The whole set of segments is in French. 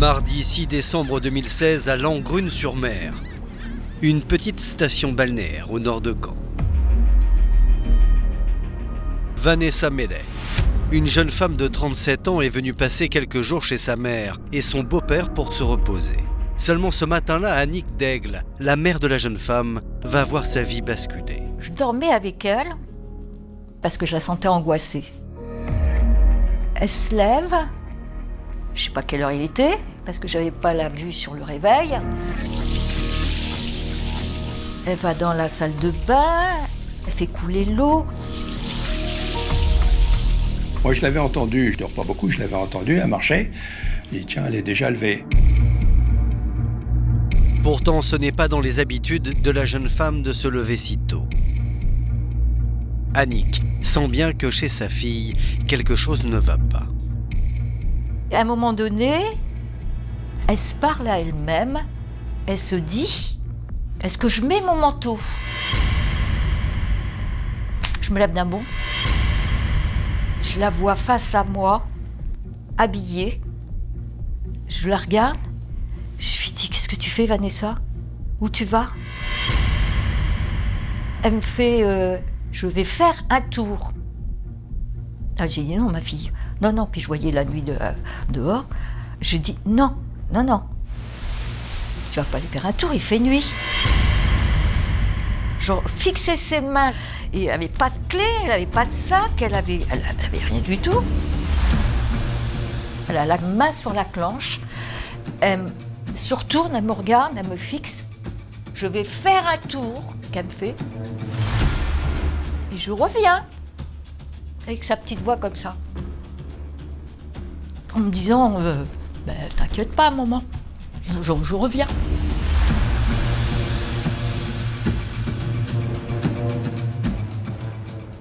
Mardi 6 décembre 2016 à Langrune-sur-Mer, une petite station balnéaire au nord de Caen. Vanessa Mellet, une jeune femme de 37 ans, est venue passer quelques jours chez sa mère et son beau-père pour se reposer. Seulement ce matin-là, Annick Daigle, la mère de la jeune femme, va voir sa vie basculer. Je dormais avec elle parce que je la sentais angoissée. Elle se lève, je ne sais pas quelle heure il était, parce que je n'avais pas la vue sur le réveil. Elle va dans la salle de bain, elle fait couler l'eau. Moi, je l'avais entendu, je dors pas beaucoup, je l'avais entendu, elle marchait. Je dis, tiens, elle est déjà levée. Pourtant, ce n'est pas dans les habitudes de la jeune femme de se lever si tôt. Annick sent bien que chez sa fille, quelque chose ne va pas. À un moment donné, elle se parle à elle-même, elle se dit, est-ce que je mets mon manteau ? Je me lève d'un bond, je la vois face à moi, habillée, je la regarde, je lui dis, qu'est-ce que tu fais Vanessa ? Où tu vas ? Elle me fait, je vais faire un tour. Ah, j'ai dit non ma fille, non, puis je voyais la nuit dehors, je dis non, tu vas pas aller faire un tour, il fait nuit. Genre fixer ses mains, et elle avait pas de clé, elle avait pas de sac, elle avait rien du tout. Elle a la main sur la planche, elle se retourne, elle me regarde, elle me fixe. Je vais faire un tour, qu'elle me fait, et je reviens, avec sa petite voix comme ça, en me disant, t'inquiète pas, maman, je reviens.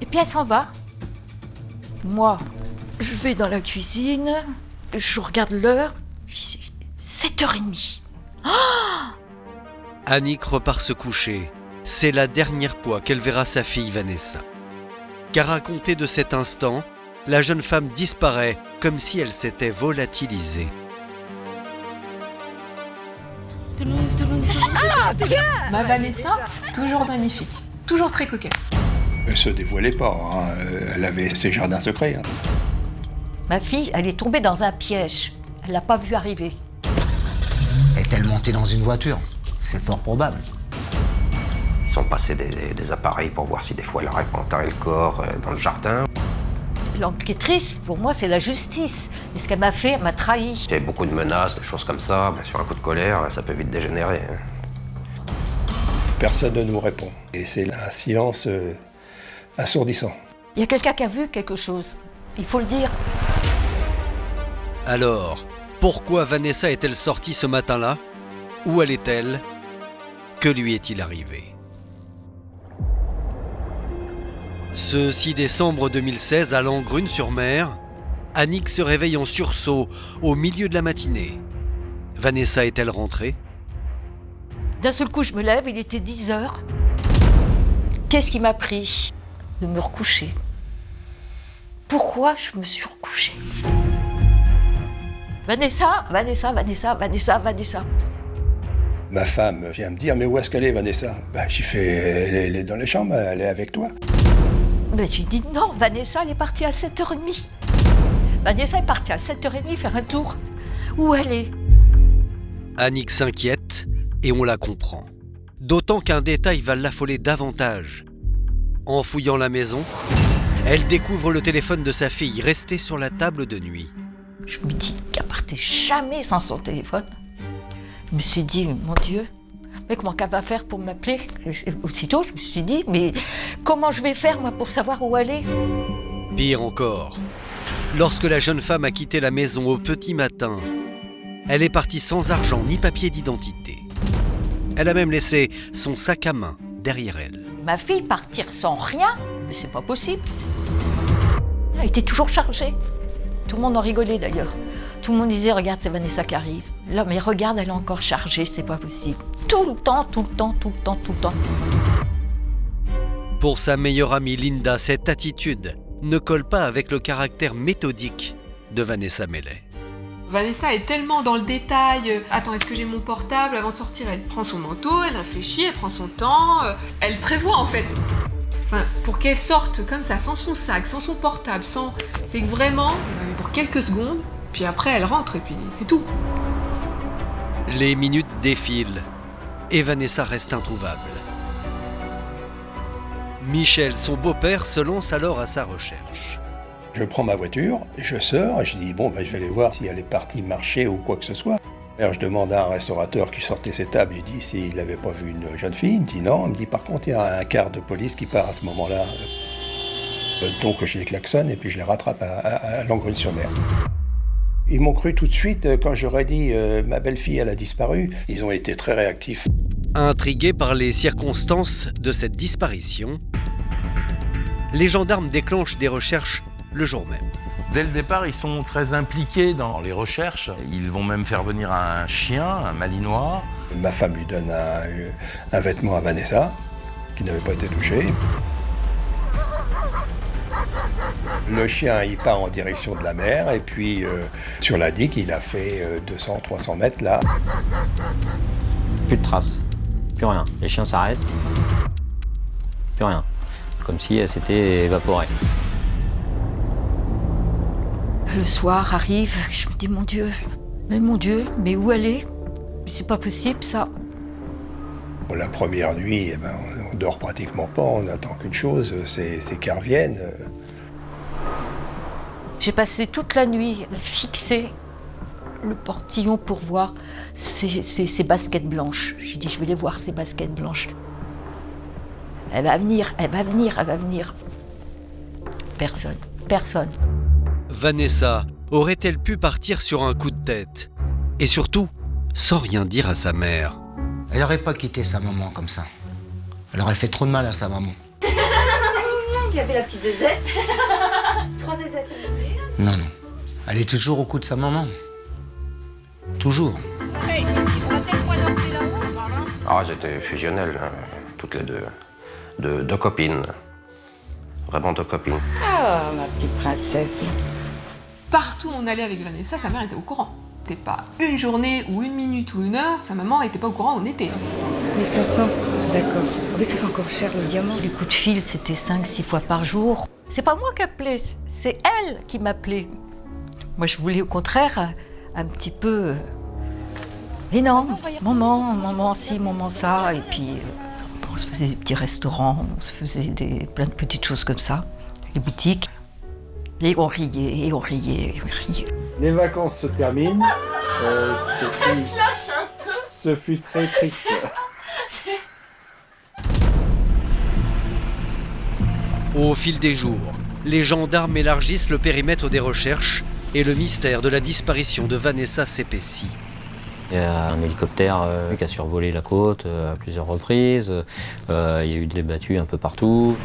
Et puis elle s'en va. Moi, je vais dans la cuisine, je regarde l'heure, c'est 7h30. Annick repart se coucher. C'est la dernière fois qu'elle verra sa fille Vanessa. Car à compter de cet instant, la jeune femme disparaît comme si elle s'était volatilisée. Ma Vanessa, toujours magnifique, toujours très coquette. Elle se dévoilait pas, hein. Elle avait ses jardins secrets. Hein. Ma fille, elle est tombée dans un piège. Elle l'a pas vu arriver. Est-elle montée dans une voiture ? C'est fort probable. Ils ont passé des appareils pour voir si des fois elle aurait pas enterré le corps dans le jardin. L'enquêtrice, pour moi, c'est la justice. Et ce qu'elle m'a fait, elle m'a trahi. Il y avait beaucoup de menaces, de choses comme ça. Sur un coup de colère, ça peut vite dégénérer. Personne ne nous répond. Et c'est un silence assourdissant. Il y a quelqu'un qui a vu quelque chose. Il faut le dire. Alors, pourquoi Vanessa est-elle sortie ce matin-là ? Où allait-elle ? Que lui est-il arrivé ? Ce 6 décembre 2016, à Langrune-sur-Mer, Annick se réveille en sursaut au milieu de la matinée. Vanessa est-elle rentrée ? D'un seul coup, je me lève, il était 10h. Qu'est-ce qui m'a pris ? De me recoucher. Pourquoi je me suis recouchée ? Vanessa. Ma femme vient me dire, mais où est-ce qu'elle est, Vanessa ? J'ai fait, elle est dans les chambres, elle est avec toi. Mais j'ai dit non, Vanessa, elle est partie à 7h30. Vanessa est partie à 7h30 faire un tour. Où elle est ? Annick s'inquiète et on la comprend. D'autant qu'un détail va l'affoler davantage. En fouillant la maison, elle découvre le téléphone de sa fille resté sur la table de nuit. Je me dis qu'elle partait jamais sans son téléphone. Je me suis dit, mon Dieu, mais comment qu'elle va faire pour m'appeler ? Aussitôt, je me suis dit, mais comment je vais faire, moi, pour savoir où elle est ? Pire encore, lorsque la jeune femme a quitté la maison au petit matin, elle est partie sans argent ni papier d'identité. Elle a même laissé son sac à main derrière elle. Ma fille partir sans rien, mais c'est pas possible. Elle était toujours chargée. Tout le monde en rigolait d'ailleurs. Tout le monde disait, regarde, c'est Vanessa qui arrive. Là, mais regarde, elle est encore chargée, c'est pas possible. Tout le temps. Pour sa meilleure amie Linda, cette attitude ne colle pas avec le caractère méthodique de Vanessa Mellet. Vanessa est tellement dans le détail. Attends, est-ce que j'ai mon portable? Avant de sortir, elle prend son manteau, elle réfléchit, elle prend son temps. Elle prévoit en fait. Enfin, pour qu'elle sorte comme ça, sans son sac, sans son portable, sans... C'est que vraiment, pour quelques secondes, puis après elle rentre et puis c'est tout. Les minutes défilent et Vanessa reste introuvable. Michel, son beau-père, se lance alors à sa recherche. Je prends ma voiture, je sors et je dis bon, je vais aller voir si elle est partie marcher ou quoi que ce soit. Alors je demande à un restaurateur qui sortait ses tables, je dis s'il n'avait pas vu une jeune fille. Il me dit non. Il me dit par contre il y a un car de police qui part à ce moment-là. Donc je les klaxonne et puis je les rattrape à Langrune-sur-Mer. Ils m'ont cru tout de suite quand j'aurais dit ma belle-fille elle a disparu. Ils ont été très réactifs. Intrigués par les circonstances de cette disparition, les gendarmes déclenchent des recherches le jour même. Dès le départ, ils sont très impliqués dans les recherches. Ils vont même faire venir un chien, un malinois. Ma femme lui donne un vêtement à Vanessa, qui n'avait pas été touché. Le chien, il part en direction de la mer, et puis sur la digue, il a fait 200-300 mètres là. Plus de traces, plus rien. Les chiens s'arrêtent, plus rien. Comme si elle s'était évaporée. Le soir arrive, je me dis mon Dieu, mais où elle est? C'est pas possible ça. La première nuit, on dort pratiquement pas, on n'attend qu'une chose, c'est qu'elle revienne. J'ai passé toute la nuit fixée le portillon pour voir ces baskets blanches. J'ai dit je vais les voir ces baskets blanches. Elle va venir, elle va venir, elle va venir. Personne. Vanessa aurait-elle pu partir sur un coup de tête? Et surtout, sans rien dire à sa mère. Elle n'aurait pas quitté sa maman comme ça. Elle aurait fait trop de mal à sa maman. Il y avait la petite zézette. 3 zézettes. Non. Elle est toujours au cou de sa maman. Toujours. Ah, j'étais fusionnel, hein, toutes les deux. Deux copines. Vraiment deux copines. Ah, ma petite princesse. Partout où on allait avec Vanessa, sa mère était au courant. C'était pas une journée ou une minute ou une heure, sa maman n'était pas au courant où on était. 1500, d'accord. Oui, c'est encore cher le diamant. Les coups de fil, c'était 5-6 fois par jour. C'est pas moi qui appelais, c'est elle qui m'appelait. Moi, je voulais au contraire un petit peu... Mais non, maman ci, maman ça, et puis on se faisait des petits restaurants, on se faisait plein de petites choses comme ça, les boutiques. Et on riait. Les vacances se terminent. Ce fut très triste. Au fil des jours, les gendarmes élargissent le périmètre des recherches et le mystère de la disparition de Vanessa s'épaissit. Il y a un hélicoptère qui a survolé la côte à plusieurs reprises. Il y a eu des battues un peu partout.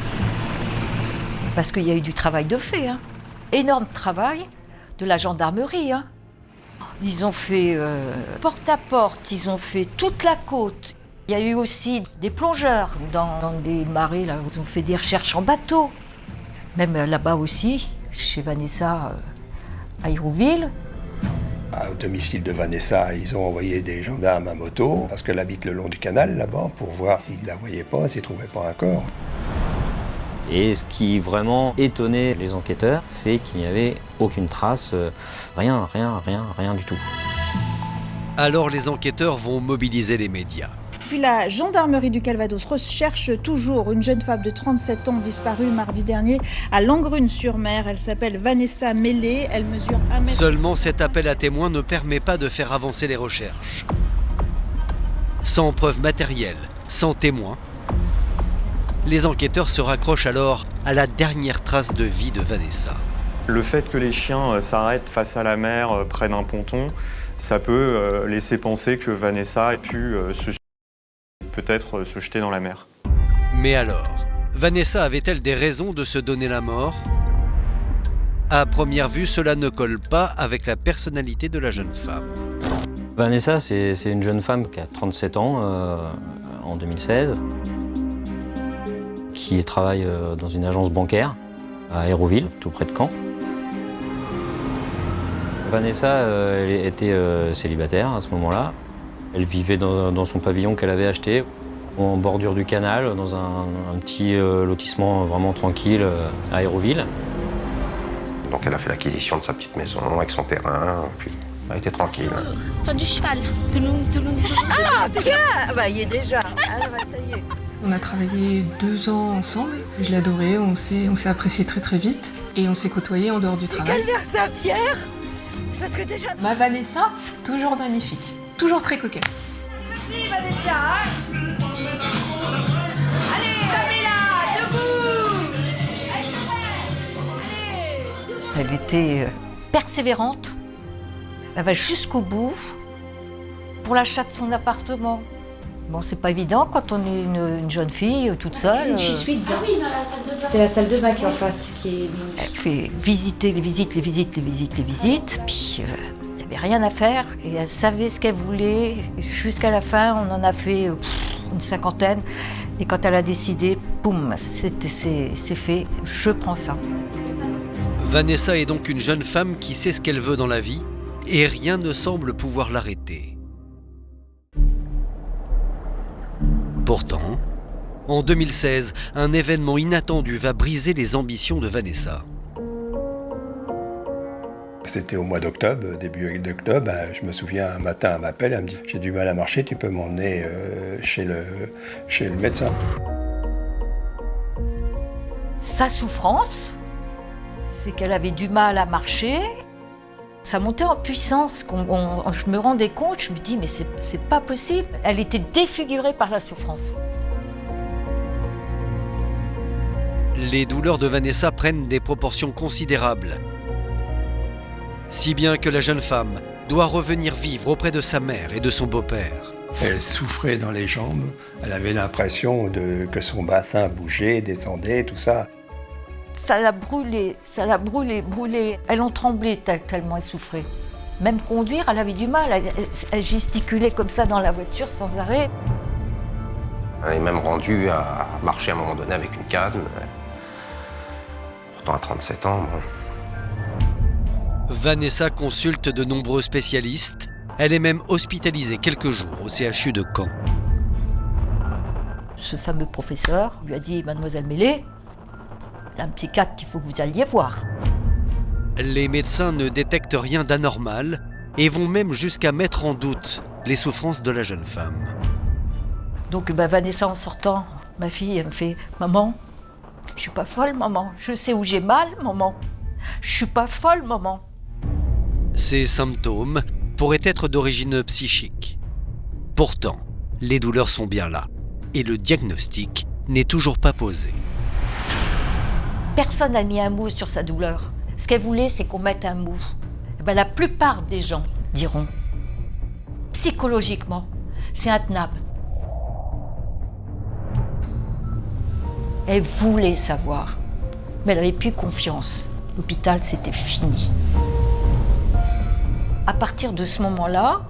Parce qu'il y a eu du travail de fait, hein. Énorme travail de la gendarmerie, hein. Ils ont fait porte-à-porte, ils ont fait toute la côte. Il y a eu aussi des plongeurs dans des marais, là, où ils ont fait des recherches en bateau. Même là-bas aussi, chez Vanessa, à Hérouville. Au domicile de Vanessa, ils ont envoyé des gendarmes à moto, parce qu'elle habite le long du canal là-bas, pour voir s'ils ne la voyaient pas, s'ils ne trouvaient pas un corps. Et ce qui vraiment étonnait les enquêteurs, c'est qu'il n'y avait aucune trace, rien du tout. Alors les enquêteurs vont mobiliser les médias. Puis la gendarmerie du Calvados recherche toujours une jeune femme de 37 ans disparue mardi dernier à Langrune-sur-Mer. Elle s'appelle Vanessa Mélé, elle mesure 1 mètre... Seulement cet appel à témoins ne permet pas de faire avancer les recherches. Sans preuve matérielle, sans témoins, les enquêteurs se raccrochent alors à la dernière trace de vie de Vanessa. Le fait que les chiens s'arrêtent face à la mer, près d'un ponton, ça peut laisser penser que Vanessa ait pu peut-être se jeter dans la mer. Mais alors, Vanessa avait-elle des raisons de se donner la mort? À première vue, cela ne colle pas avec la personnalité de la jeune femme. Vanessa, c'est une jeune femme qui a 37 ans en 2016, qui travaille dans une agence bancaire à Hérouville, tout près de Caen. Vanessa, elle était célibataire à ce moment-là. Elle vivait dans son pavillon qu'elle avait acheté, en bordure du canal, dans un petit lotissement vraiment tranquille à Aéroville. Donc elle a fait l'acquisition de sa petite maison avec son terrain, puis elle était tranquille. Enfin, du cheval. Ah, tiens, bah, il y est déjà. Ah, bah, ça y est. On a travaillé 2 ans ensemble. Je l'ai adoré, on s'est apprécié très très vite. Et on s'est côtoyés en dehors du travail. Quel verre Pierre? Parce que déjà... Ma Vanessa, toujours magnifique. Toujours très coquette. Merci Vanessa, hein. Allez, Camilla, debout. Allez. Elle était persévérante. Elle va jusqu'au bout pour l'achat de son appartement. Bon, c'est pas évident quand on est une jeune fille toute seule. J'y suis dedans. Ah oui, dans la salle de bain. C'est la salle de bain qui est en face qui est... Elle fait visiter les visites, puis il n'y avait rien à faire et elle savait ce qu'elle voulait. Jusqu'à la fin, on en a fait une 50aine et quand elle a décidé, boum, c'est fait, je prends ça. Vanessa est donc une jeune femme qui sait ce qu'elle veut dans la vie et rien ne semble pouvoir l'arrêter. Pourtant, en 2016, un événement inattendu va briser les ambitions de Vanessa. C'était au mois d'octobre, début d'octobre. Je me souviens, un matin, elle m'appelle, elle me dit « J'ai du mal à marcher, tu peux m'emmener chez le médecin ?» Sa souffrance, c'est qu'elle avait du mal à marcher. Ça montait en puissance. Je me rendais compte, je me dis, mais c'est pas possible. Elle était défigurée par la souffrance. Les douleurs de Vanessa prennent des proportions considérables. Si bien que la jeune femme doit revenir vivre auprès de sa mère et de son beau-père. Elle souffrait dans les jambes. Elle avait l'impression que son bassin bougeait, descendait, tout ça. Ça l'a brûlée. Elle en tremblait tellement elle souffrait. Même conduire, elle avait du mal. Elle gesticulait comme ça dans la voiture sans arrêt. Elle est même rendue à marcher à un moment donné avec une canne. Pourtant à 37 ans, bon. Vanessa consulte de nombreux spécialistes. Elle est même hospitalisée quelques jours au CHU de Caen. Ce fameux professeur lui a dit « Mademoiselle Mélé, il y a un psychiatre qu'il faut que vous alliez voir. » Les médecins ne détectent rien d'anormal et vont même jusqu'à mettre en doute les souffrances de la jeune femme. Donc Vanessa, en sortant, ma fille, elle me fait « Maman, je suis pas folle, maman. Je sais où j'ai mal, maman. Je suis pas folle, maman. » Ces symptômes pourraient être d'origine psychique. Pourtant, les douleurs sont bien là et le diagnostic n'est toujours pas posé. Personne n'a mis un mot sur sa douleur. Ce qu'elle voulait, c'est qu'on mette un mot. La plupart des gens diront, psychologiquement, c'est intenable. Elle voulait savoir, mais elle n'avait plus confiance. L'hôpital, c'était fini. À partir de ce moment-là,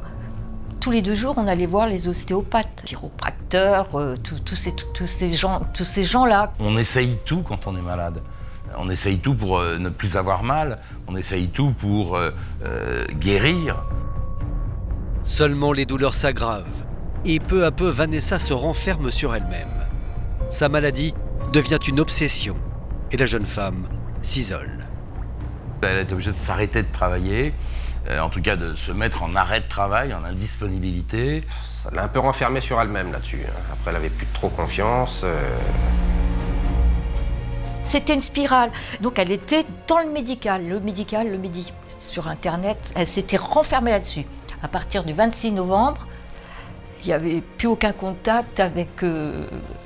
tous les 2 jours, on allait voir les ostéopathes, chiropracteurs, tous ces gens-là. On essaye tout quand on est malade. On essaye tout pour ne plus avoir mal. On essaye tout pour guérir. Seulement les douleurs s'aggravent. Et peu à peu, Vanessa se renferme sur elle-même. Sa maladie devient une obsession. Et la jeune femme s'isole. Elle est obligée de s'arrêter de travailler. En tout cas, de se mettre en arrêt de travail, en indisponibilité. Ça l'a un peu renfermée sur elle-même là-dessus. Après, elle avait plus trop confiance. C'était une spirale. Donc, elle était dans le médical. Sur Internet, elle s'était renfermée là-dessus. À partir du 26 novembre, il n'y avait plus aucun contact avec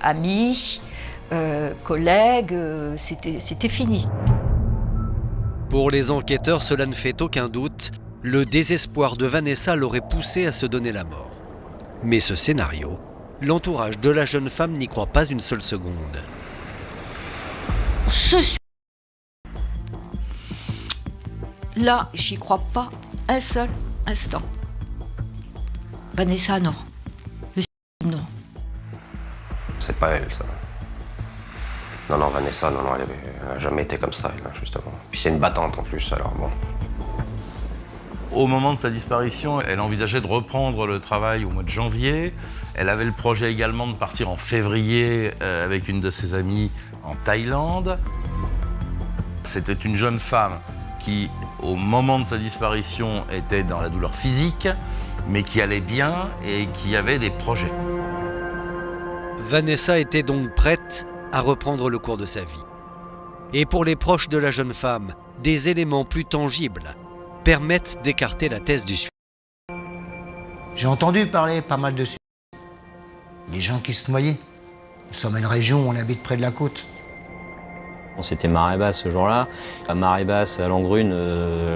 amis, collègues. C'était fini. Pour les enquêteurs, cela ne fait aucun doute. Le désespoir de Vanessa l'aurait poussée à se donner la mort. Mais ce scénario, l'entourage de la jeune femme n'y croit pas une seule seconde. Là, j'y crois pas un seul instant. Vanessa, non. Non. C'est pas elle, ça. Non, Vanessa, non, elle n'a jamais été comme ça, elle, justement. Puis c'est une battante en plus, alors bon. Au moment de sa disparition, elle envisageait de reprendre le travail au mois de janvier. Elle avait le projet également de partir en février avec une de ses amies en Thaïlande. C'était une jeune femme qui, au moment de sa disparition, était dans la douleur physique, mais qui allait bien et qui avait des projets. Vanessa était donc prête à reprendre le cours de sa vie. Et pour les proches de la jeune femme, des éléments plus tangibles permettent d'écarter la thèse du suicide. J'ai entendu parler pas mal de suicides. Des gens qui se noyaient. Nous sommes une région où on habite près de la côte. C'était marée basse ce jour-là. À marée basse, à Langrune,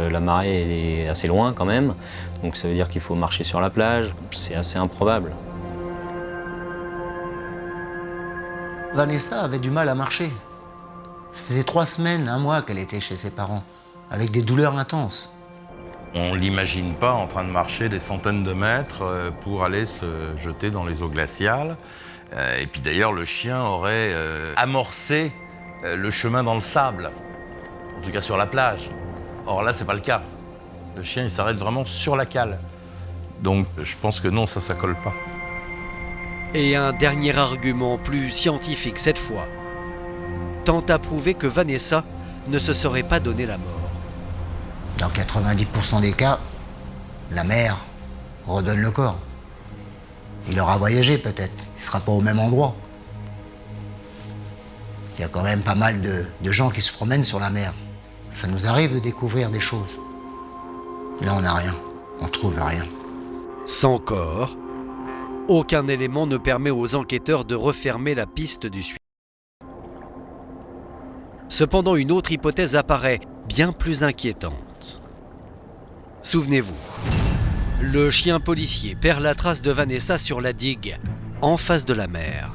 la marée est assez loin quand même. Donc ça veut dire qu'il faut marcher sur la plage. C'est assez improbable. Vanessa avait du mal à marcher. Ça faisait 3 semaines, 1 mois qu'elle était chez ses parents, avec des douleurs intenses. On ne l'imagine pas en train de marcher des centaines de mètres pour aller se jeter dans les eaux glaciales. Et puis d'ailleurs, le chien aurait amorcé le chemin dans le sable, en tout cas sur la plage. Or là, c'est pas le cas. Le chien, il s'arrête vraiment sur la cale. Donc je pense que non, ça colle pas. Et un dernier argument, plus scientifique cette fois, tente à prouver que Vanessa ne se serait pas donné la mort. Dans 90% des cas, la mère redonne le corps. Il aura voyagé peut-être, il ne sera pas au même endroit. Il y a quand même pas mal de gens qui se promènent sur la mer. Ça nous arrive de découvrir des choses. Là, on n'a rien, on trouve rien. Sans corps, aucun élément ne permet aux enquêteurs de refermer la piste du suicide. Cependant, une autre hypothèse apparaît bien plus inquiétante. Souvenez-vous, le chien policier perd la trace de Vanessa sur la digue, en face de la mer.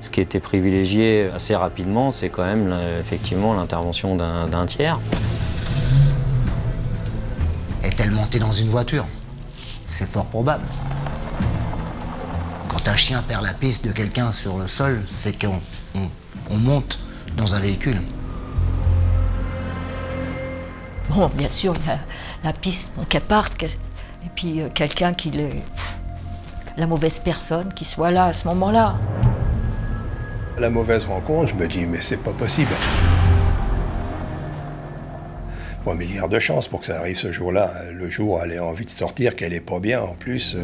Ce qui était privilégié assez rapidement, c'est quand même effectivement l'intervention d'un tiers. Est-elle montée dans une voiture? C'est fort probable. Quand un chien perd la piste de quelqu'un sur le sol, c'est qu'on monte dans un véhicule. Bon, bien sûr, la piste, qu'elle parte, et puis quelqu'un qui la mauvaise personne qui soit là à ce moment-là. La mauvaise rencontre, je me dis, mais c'est pas possible. Bon, mais il y a de chance pour que ça arrive ce jour-là. Le jour où elle a envie de sortir, qu'elle est pas bien en plus.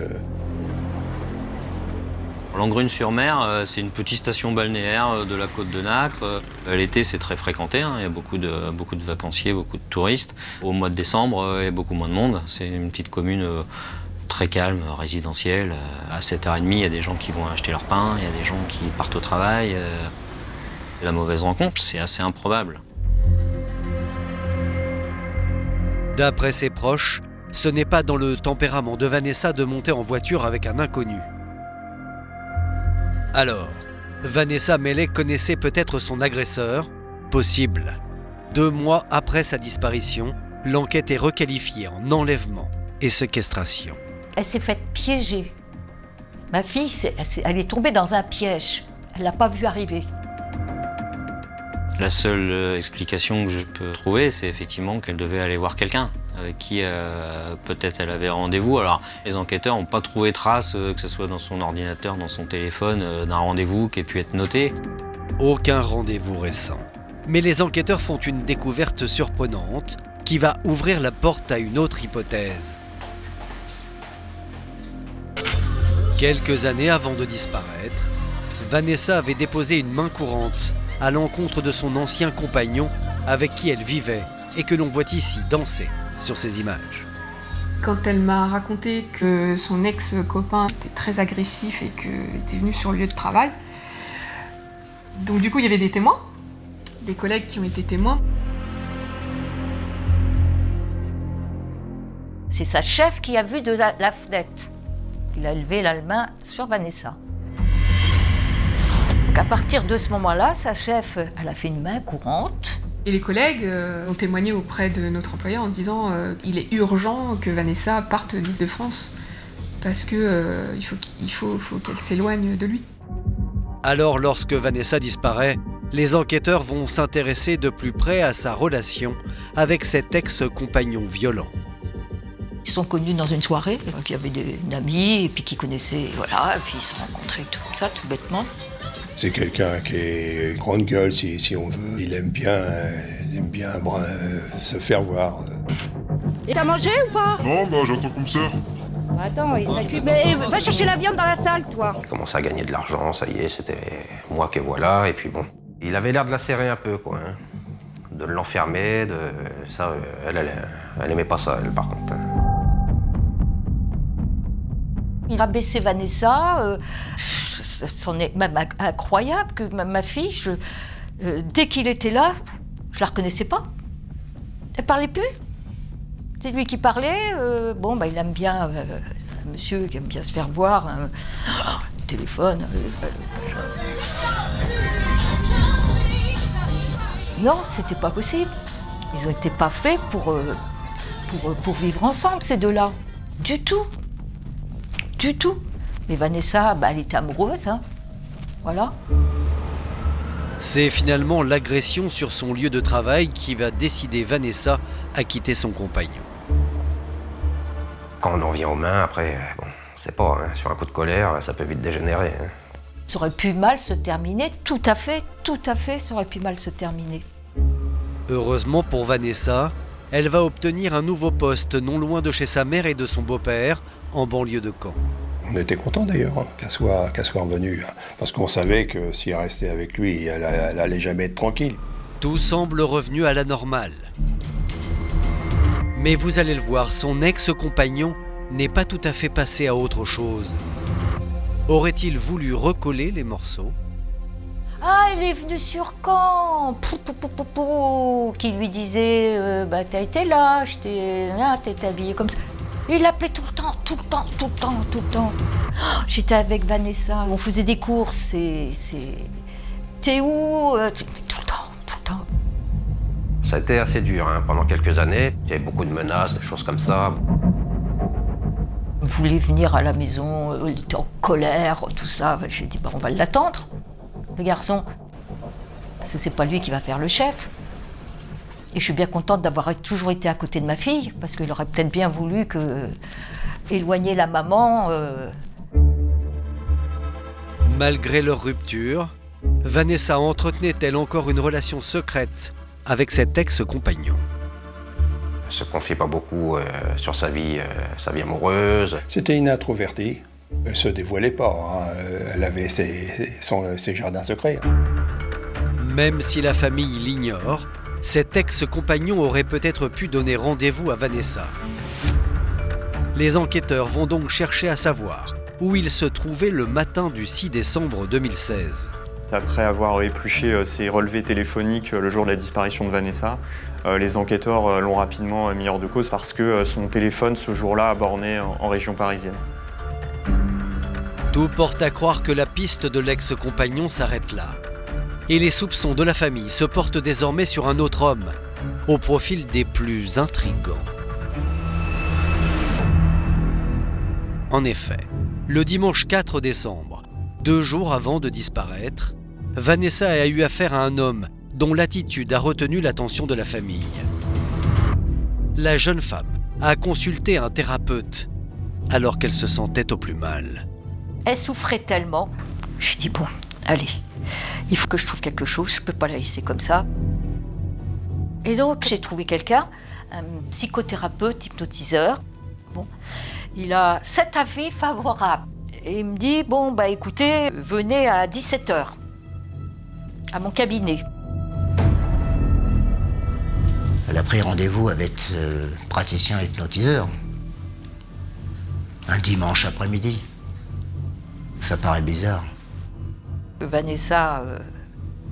Langrune-sur-Mer, c'est une petite station balnéaire de la côte de Nacre. L'été, c'est très fréquenté, hein. Il y a beaucoup de vacanciers, beaucoup de touristes. Au mois de décembre, il y a beaucoup moins de monde. C'est une petite commune très calme, résidentielle. À 7h30, il y a des gens qui vont acheter leur pain, il y a des gens qui partent au travail. La mauvaise rencontre, c'est assez improbable. D'après ses proches, ce n'est pas dans le tempérament de Vanessa de monter en voiture avec un inconnu. Alors, Vanessa Mellet connaissait peut-être son agresseur? Possible. 2 mois après sa disparition, l'enquête est requalifiée en enlèvement et séquestration. Elle s'est faite piéger. Ma fille, elle est tombée dans un piège. Elle ne l'a pas vu arriver. La seule explication que je peux trouver, c'est effectivement qu'elle devait aller voir quelqu'un avec qui peut-être elle avait rendez-vous. Alors, les enquêteurs n'ont pas trouvé trace, que ce soit dans son ordinateur, dans son téléphone, d'un rendez-vous qui ait pu être noté. Aucun rendez-vous récent. Mais les enquêteurs font une découverte surprenante qui va ouvrir la porte à une autre hypothèse. Quelques années avant de disparaître, Vanessa avait déposé une main courante à l'encontre de son ancien compagnon avec qui elle vivait et que l'on voit ici danser sur ces images. Quand elle m'a raconté que son ex-copain était très agressif et qu'il était venu sur le lieu de travail, donc du coup il y avait des témoins, des collègues qui ont été témoins. C'est sa chef qui a vu de la fenêtre. Il a levé la main sur Vanessa. Donc à partir de ce moment-là, sa chef, elle a fait une main courante. Et les collègues ont témoigné auprès de notre employeur en disant il est urgent que Vanessa parte d'Île-de-France parce que il faut qu'elle s'éloigne de lui. Alors lorsque Vanessa disparaît, Les enquêteurs vont s'intéresser de plus près à sa relation avec cet ex-compagnon violent. Ils sont connus dans une soirée, il y avait une amie, et puis qui connaissaient, voilà, et puis ils se sont rencontrés tout comme ça, tout bêtement. C'est quelqu'un qui est grande gueule, si on veut. Il aime bien se faire voir. Et t'as mangé ou pas? Non, bah j'attends comme ça. Attends, il s'occupe. Va chercher la viande dans la salle, toi. Il commençait à gagner de l'argent, ça y est, c'était moi que voilà, et puis bon. Il avait l'air de la serrer un peu, quoi. Hein. De l'enfermer, ça, elle aimait pas ça, elle, par contre. Il a baissé Vanessa, c'en est même incroyable que ma fille, dès qu'il était là, je la reconnaissais pas. Elle parlait plus. C'est lui qui parlait. Il aime bien, un monsieur qui aime bien se faire voir, un téléphone. Non, c'était pas possible. Ils n'étaient pas faits pour vivre ensemble, ces deux-là. Du tout. Du tout. Mais Vanessa, elle était amoureuse, hein. Voilà. C'est finalement l'agression sur son lieu de travail qui va décider Vanessa à quitter son compagnon. Quand on en vient aux mains, après, bon, c'est pas, hein, sur un coup de colère, ça peut vite dégénérer. Hein. Ça aurait pu mal se terminer, tout à fait, ça aurait pu mal se terminer. Heureusement pour Vanessa, elle va obtenir un nouveau poste non loin de chez sa mère et de son beau-père, en banlieue de Caen. On était contents d'ailleurs qu'elle soit revenue, hein, parce qu'on savait que si elle restait avec lui, elle allait jamais être tranquille. Tout semble revenu à la normale. Mais vous allez le voir, son ex-compagnon n'est pas tout à fait passé à autre chose. Aurait-il voulu recoller les morceaux? Ah, il est venu sur Caen, qui lui disait t'as été là, t'es habillée comme ça. Il l'appelait tout le temps. Oh, j'étais avec Vanessa, on faisait des courses, t'es où? Tout le temps. Ça a été assez dur, hein, pendant quelques années. Il y avait beaucoup de menaces, des choses comme ça. Il voulait venir à la maison, il était en colère, tout ça. J'ai dit, on va l'attendre, le garçon. Parce que c'est pas lui qui va faire le chef. Et je suis bien contente d'avoir toujours été à côté de ma fille, parce qu'il aurait peut-être bien voulu éloigner la maman. Malgré leur rupture, Vanessa entretenait-elle encore une relation secrète avec cet ex-compagnon? Elle se confiait pas beaucoup sur sa vie amoureuse. C'était une introvertie. Elle se dévoilait pas. Hein. Elle avait ses jardins secrets. Même si la famille l'ignore, cet ex-compagnon aurait peut-être pu donner rendez-vous à Vanessa. Les enquêteurs vont donc chercher à savoir où il se trouvait le matin du 6 décembre 2016. Après avoir épluché ses relevés téléphoniques le jour de la disparition de Vanessa, les enquêteurs l'ont rapidement mis hors de cause parce que son téléphone ce jour-là a borné en région parisienne. Tout porte à croire que la piste de l'ex-compagnon s'arrête là. Et les soupçons de la famille se portent désormais sur un autre homme, au profil des plus intrigants. En effet, le dimanche 4 décembre, 2 jours avant de disparaître, Vanessa a eu affaire à un homme dont l'attitude a retenu l'attention de la famille. La jeune femme a consulté un thérapeute alors qu'elle se sentait au plus mal. Elle souffrait tellement. Je dis allez, il faut que je trouve quelque chose, je ne peux pas la laisser comme ça. Et donc j'ai trouvé quelqu'un, un psychothérapeute, hypnotiseur. Il a 7 avis favorables. Et il me dit, écoutez, venez à 17h, à mon cabinet. Elle a pris rendez-vous avec ce praticien hypnotiseur. Un dimanche après-midi. Ça paraît bizarre. Vanessa,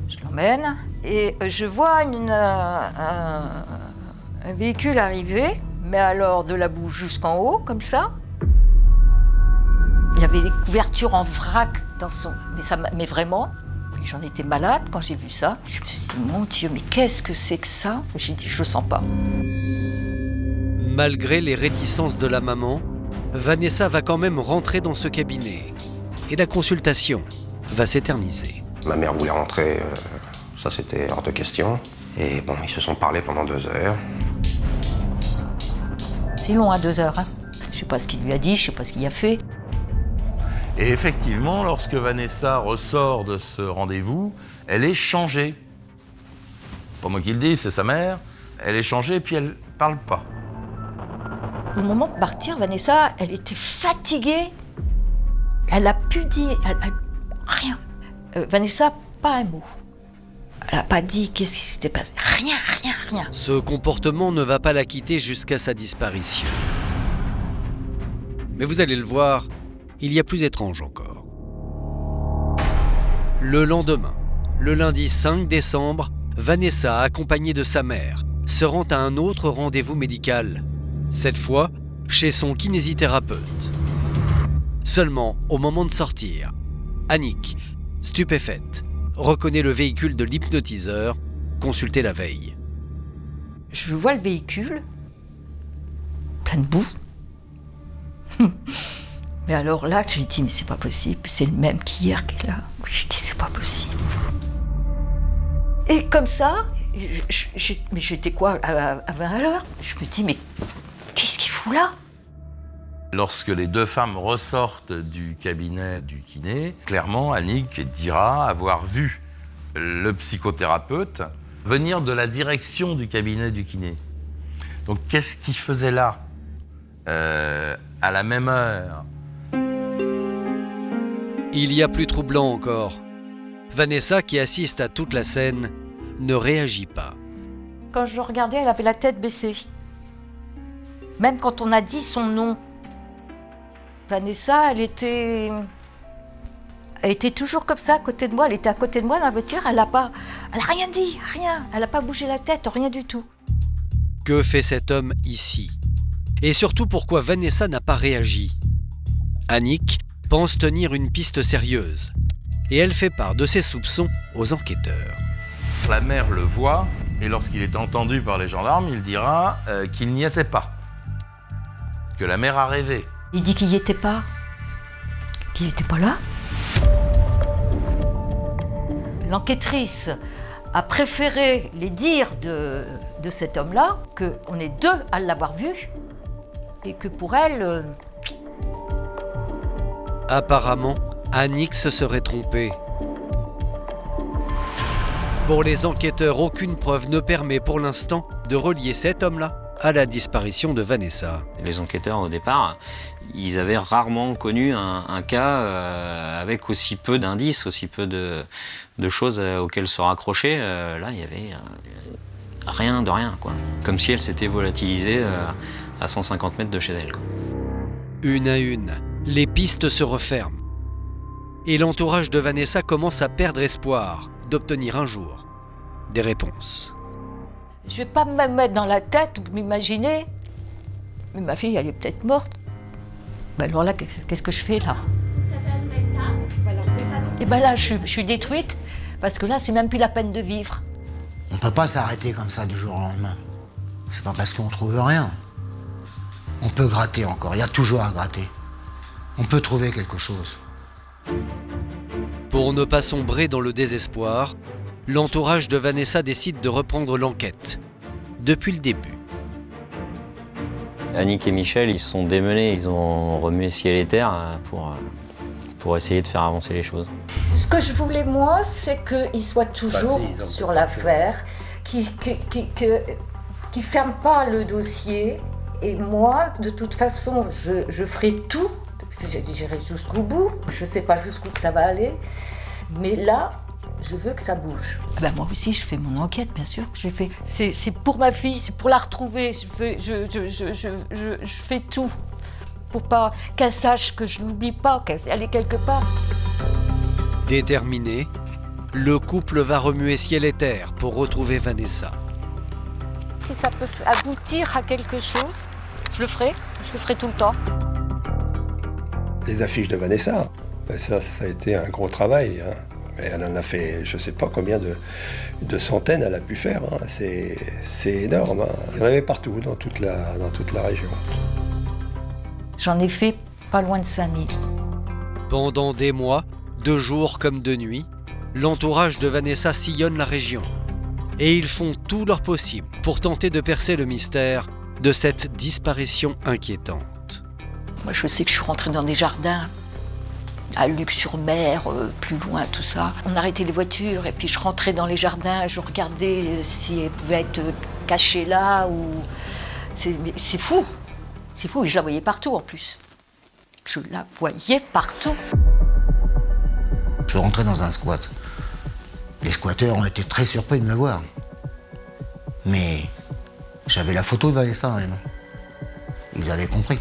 je l'emmène et je vois un véhicule arriver, mais alors de la bouche jusqu'en haut, comme ça. Il y avait des couvertures en vrac dans son... Mais vraiment, j'en étais malade quand j'ai vu ça. Je me suis dit, mon Dieu, mais qu'est-ce que c'est que ça? J'ai dit, je sens pas. Malgré les réticences de la maman, Vanessa va quand même rentrer dans ce cabinet. Et la consultation va s'éterniser. Ma mère voulait rentrer Ça, c'était hors de question. Et bon, ils se sont parlé pendant 2 heures. C'est long à 2 heures. Hein. Je sais pas ce qu'il lui a dit, je sais pas ce qu'il a fait. Et effectivement, lorsque Vanessa ressort de ce rendez-vous, elle est changée. Pas moi qui le dis, c'est sa mère. Elle est changée et puis elle parle pas. Au moment de partir, Vanessa, elle était fatiguée. Elle a pu dire rien. Vanessa, pas un mot. Elle n'a pas dit qu'est-ce qui s'était passé. Rien. Ce comportement ne va pas la quitter jusqu'à sa disparition. Mais vous allez le voir, il y a plus étrange encore. Le lendemain, le lundi 5 décembre, Vanessa, accompagnée de sa mère, se rend à un autre rendez-vous médical. Cette fois, chez son kinésithérapeute. Seulement, au moment de sortir, Annick, stupéfaite, reconnaît le véhicule de l'hypnotiseur consulté la veille. Je vois le véhicule, plein de boue. Mais alors là, je lui dis, mais c'est pas possible, c'est le même qu'hier qui est là. Je dis, c'est pas possible. Et comme ça, mais j'étais quoi, à 20 à l'heure? Je me dis, mais qu'est-ce qu'il fout là? Lorsque les 2 femmes ressortent du cabinet du kiné, clairement, Annick dira avoir vu le psychothérapeute venir de la direction du cabinet du kiné. Donc, qu'est-ce qu'il faisait là, à la même heure? Il y a plus troublant encore. Vanessa, qui assiste à toute la scène, ne réagit pas. Quand je le regardais, elle avait la tête baissée. Même quand on a dit son nom. Vanessa, elle était toujours comme ça, à côté de moi. Elle était à côté de moi dans la voiture, elle a rien dit, rien. Elle n'a pas bougé la tête, rien du tout. Que fait cet homme ici? Et surtout, pourquoi Vanessa n'a pas réagi? Annick pense tenir une piste sérieuse. Et elle fait part de ses soupçons aux enquêteurs. La mère le voit, et lorsqu'il est entendu par les gendarmes, il dira qu'il n'y était pas. Que la mère a rêvé. Il dit qu'il n'y était pas. Qu'il n'était pas là. L'enquêtrice a préféré les dires de cet homme-là, qu'on est 2 à l'avoir vu, et que pour elle... Apparemment, Annick se serait trompée. Pour les enquêteurs, aucune preuve ne permet pour l'instant de relier cet homme-là à la disparition de Vanessa. Les enquêteurs, au départ, ils avaient rarement connu un cas avec aussi peu d'indices, aussi peu de choses auxquelles se raccrocher. Là, il y avait rien de rien, quoi. Comme si elle s'était volatilisée à 150 mètres de chez elle, quoi. Une à une, les pistes se referment. Et l'entourage de Vanessa commence à perdre espoir d'obtenir un jour des réponses. Je vais pas me mettre dans la tête ou m'imaginer, mais ma fille, elle est peut-être morte. Ben alors là, qu'est-ce que je fais là? Et ben là, je suis détruite, parce que là, c'est même plus la peine de vivre. On peut pas s'arrêter comme ça du jour au lendemain. C'est pas parce qu'on trouve rien. On peut gratter encore, il y a toujours à gratter. On peut trouver quelque chose. Pour ne pas sombrer dans le désespoir, l'entourage de Vanessa décide de reprendre l'enquête, depuis le début. Annick et Michel, ils se sont démenés, ils ont remué ciel et terre pour essayer de faire avancer les choses. Ce que je voulais, moi, c'est qu'il soit toujours sur l'affaire, qu'il ne ferme pas le dossier. Et moi, de toute façon, je ferai tout, j'irai jusqu'au bout, je ne sais pas jusqu'où ça va aller, mais là, je veux que ça bouge. Ben moi aussi, je fais mon enquête, bien sûr. C'est pour ma fille, c'est pour la retrouver. Je fais tout pour pas qu'elle sache que je l'oublie pas, qu'elle est quelque part. Déterminé, le couple va remuer ciel et terre pour retrouver Vanessa. Si ça peut aboutir à quelque chose, je le ferai tout le temps. Les affiches de Vanessa, ben ça a été un gros travail. Hein. Mais elle en a fait, je ne sais pas combien de centaines elle a pu faire. Hein. C'est énorme. Hein. Il y en avait partout, dans toute la région. J'en ai fait pas loin de 5000. Pendant des mois, de jour comme de nuit, L'entourage de Vanessa sillonne la région et ils font tout leur possible pour tenter de percer le mystère de cette disparition inquiétante. Moi, je sais que je suis rentrée dans des jardins, à Luc-sur-Mer, plus loin, tout ça. On arrêtait les voitures et puis je rentrais dans les jardins, je regardais si elles pouvaient être cachées là ou... C'est fou, c'est fou, et je la voyais partout en plus. Je la voyais partout. Je suis rentré dans un squat. Les squatteurs ont été très surpris de me voir. Mais j'avais la photo de Vanessa dans les mains. Ils avaient compris.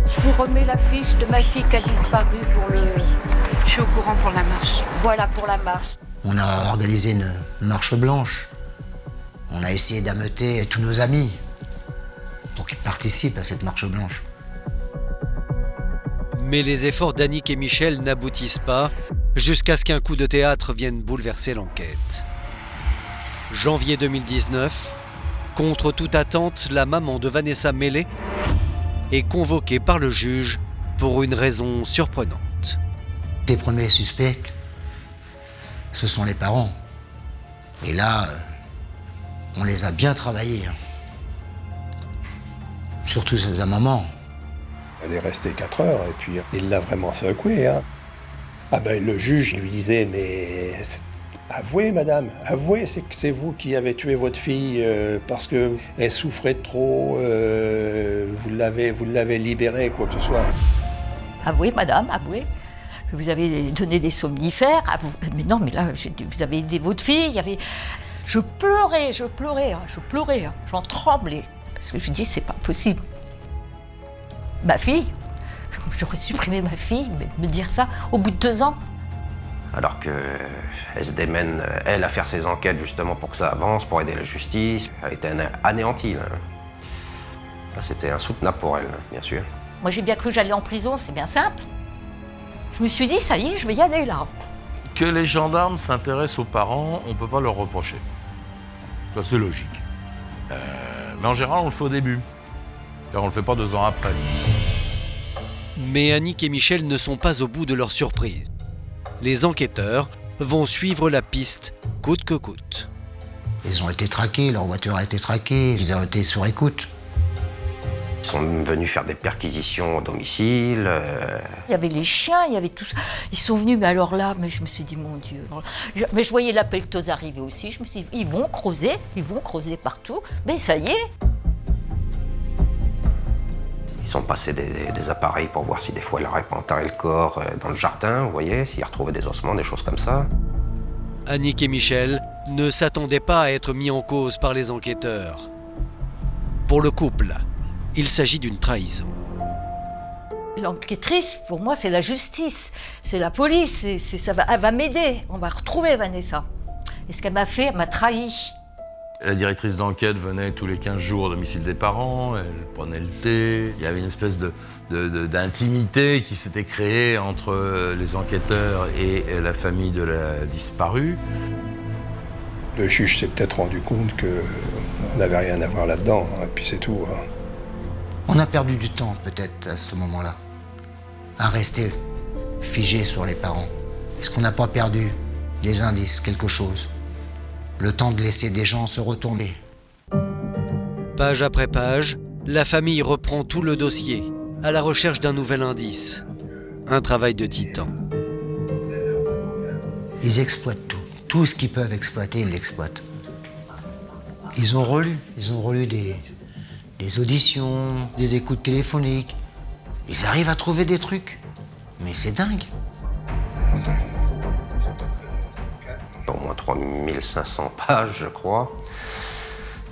Je vous remets la fiche de ma fille qui a disparu pour le... Je suis au courant pour la marche. Voilà, pour la marche. On a organisé une marche blanche. On a essayé d'ameuter tous nos amis pour qu'ils participent à cette marche blanche. Mais les efforts d'Annick et Michel n'aboutissent pas jusqu'à ce qu'un coup de théâtre vienne bouleverser l'enquête. Janvier 2019, contre toute attente, la maman de Vanessa Mélé est convoquée par le juge pour une raison surprenante. Les premiers suspects, ce sont les parents. Et là, on les a bien travaillés. Surtout sa maman. Elle est restée 4 heures et puis il l'a vraiment secouée. Hein. Ah ben le juge lui disait mais avouez madame, avouez que c'est vous qui avez tué votre fille parce qu'elle souffrait trop, vous l'avez libérée, quoi que ce soit. Avouez madame, avouez que vous avez donné des somnifères. Mais non, mais là, vous avez aidé votre fille. Je pleurais, j'en tremblais. Parce que je dis, c'est pas possible. Ma fille, j'aurais supprimé ma fille, mais me dire ça au bout de 2 ans. Alors qu'elle se démène, elle, à faire ses enquêtes justement pour que ça avance, pour aider la justice. Elle était anéantie, là. Là, c'était insoutenable pour elle, bien sûr. Moi, j'ai bien cru que j'allais en prison, c'est bien simple. Je me suis dit, ça y est, je vais y aller, là. Que les gendarmes s'intéressent aux parents, on ne peut pas leur reprocher. Ça, c'est logique. Mais en général, on le fait au début. Car on ne le fait pas 2 ans après. Mais Annick et Michel ne sont pas au bout de leur surprise. Les enquêteurs vont suivre la piste coûte que coûte. Ils ont été traqués, leur voiture a été traquée, ils ont été sur écoute. Ils sont venus faire des perquisitions au domicile. Il y avait les chiens, il y avait tout ça. Ils sont venus, mais alors là, mais je me suis dit, mon Dieu. Mais je voyais la pelleteuse arriver aussi. Je me suis dit, ils vont creuser partout. Mais ça y est. Ils ont passé des appareils pour voir si des fois elle aurait pas enterré le corps dans le jardin, vous voyez, s'ils retrouvaient des ossements, des choses comme ça. Annick et Michel ne s'attendaient pas à être mis en cause par les enquêteurs. Pour le couple, il s'agit d'une trahison. L'enquêtrice, pour moi, c'est la justice, c'est la police, elle va m'aider, on va retrouver Vanessa. Et ce qu'elle m'a fait, elle m'a trahi. La directrice d'enquête venait tous les 15 jours au domicile des parents, elle prenait le thé. Il y avait une espèce d'intimité qui s'était créée entre les enquêteurs et la famille de la disparue. Le juge s'est peut-être rendu compte qu'on n'avait rien à voir là-dedans, et puis c'est tout. Hein. On a perdu du temps, peut-être, à ce moment-là, à rester figé sur les parents. Est-ce qu'on n'a pas perdu des indices, quelque chose ? Le temps de laisser des gens se retourner. Page après page, la famille reprend tout le dossier, à la recherche d'un nouvel indice. Un travail de titan. Ils exploitent tout. Tout ce qu'ils peuvent exploiter, ils l'exploitent. Ils ont relu des auditions, des écoutes téléphoniques. Ils arrivent à trouver des trucs. Mais c'est dingue. Au moins 3500 pages, je crois,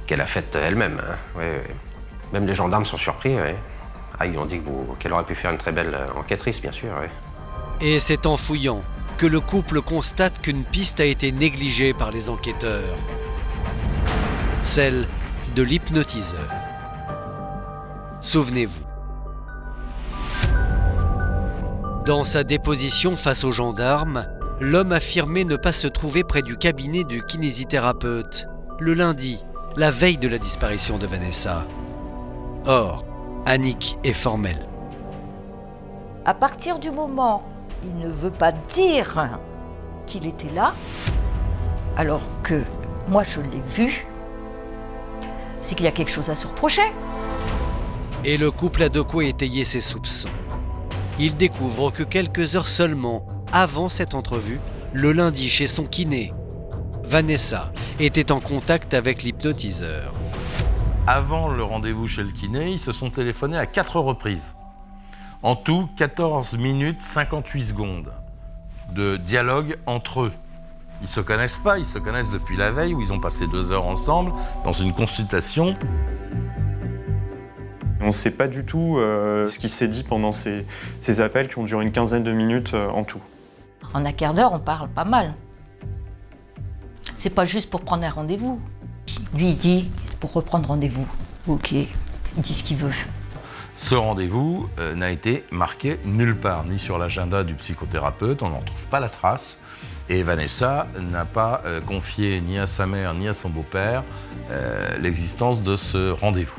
qu'elle a faites elle-même. Hein. Oui, oui. Même les gendarmes sont surpris. Oui. Ah, ils ont dit qu'elle aurait pu faire une très belle enquêtrice, bien sûr. Oui. Et c'est en fouillant que le couple constate qu'une piste a été négligée par les enquêteurs. Celle de l'hypnotiseur. Souvenez-vous. Dans sa déposition face aux gendarmes, l'homme affirmait ne pas se trouver près du cabinet du kinésithérapeute, le lundi, la veille de la disparition de Vanessa. Or, Annick est formelle. À partir du moment où il ne veut pas dire qu'il était là, alors que moi je l'ai vu, c'est qu'il y a quelque chose à se reprocher. Et le couple a de quoi étayer ses soupçons. Il découvre que quelques heures seulement avant cette entrevue, le lundi chez son kiné, Vanessa était en contact avec l'hypnotiseur. Avant le rendez-vous chez le kiné, ils se sont téléphonés à 4 reprises. En tout, 14 minutes 58 secondes de dialogue entre eux. Ils ne se connaissent pas, ils se connaissent depuis la veille où ils ont passé 2 heures ensemble dans une consultation. On ne sait pas du tout ce qui s'est dit pendant ces appels qui ont duré une quinzaine de minutes en tout. En un quart d'heure, on parle pas mal. C'est pas juste pour prendre un rendez-vous. Lui, il dit pour reprendre rendez-vous. Ok, il dit ce qu'il veut. Ce rendez-vous n'a été marqué nulle part, ni sur l'agenda du psychothérapeute, on n'en trouve pas la trace. Et Vanessa n'a pas confié ni à sa mère ni à son beau-père l'existence de ce rendez-vous.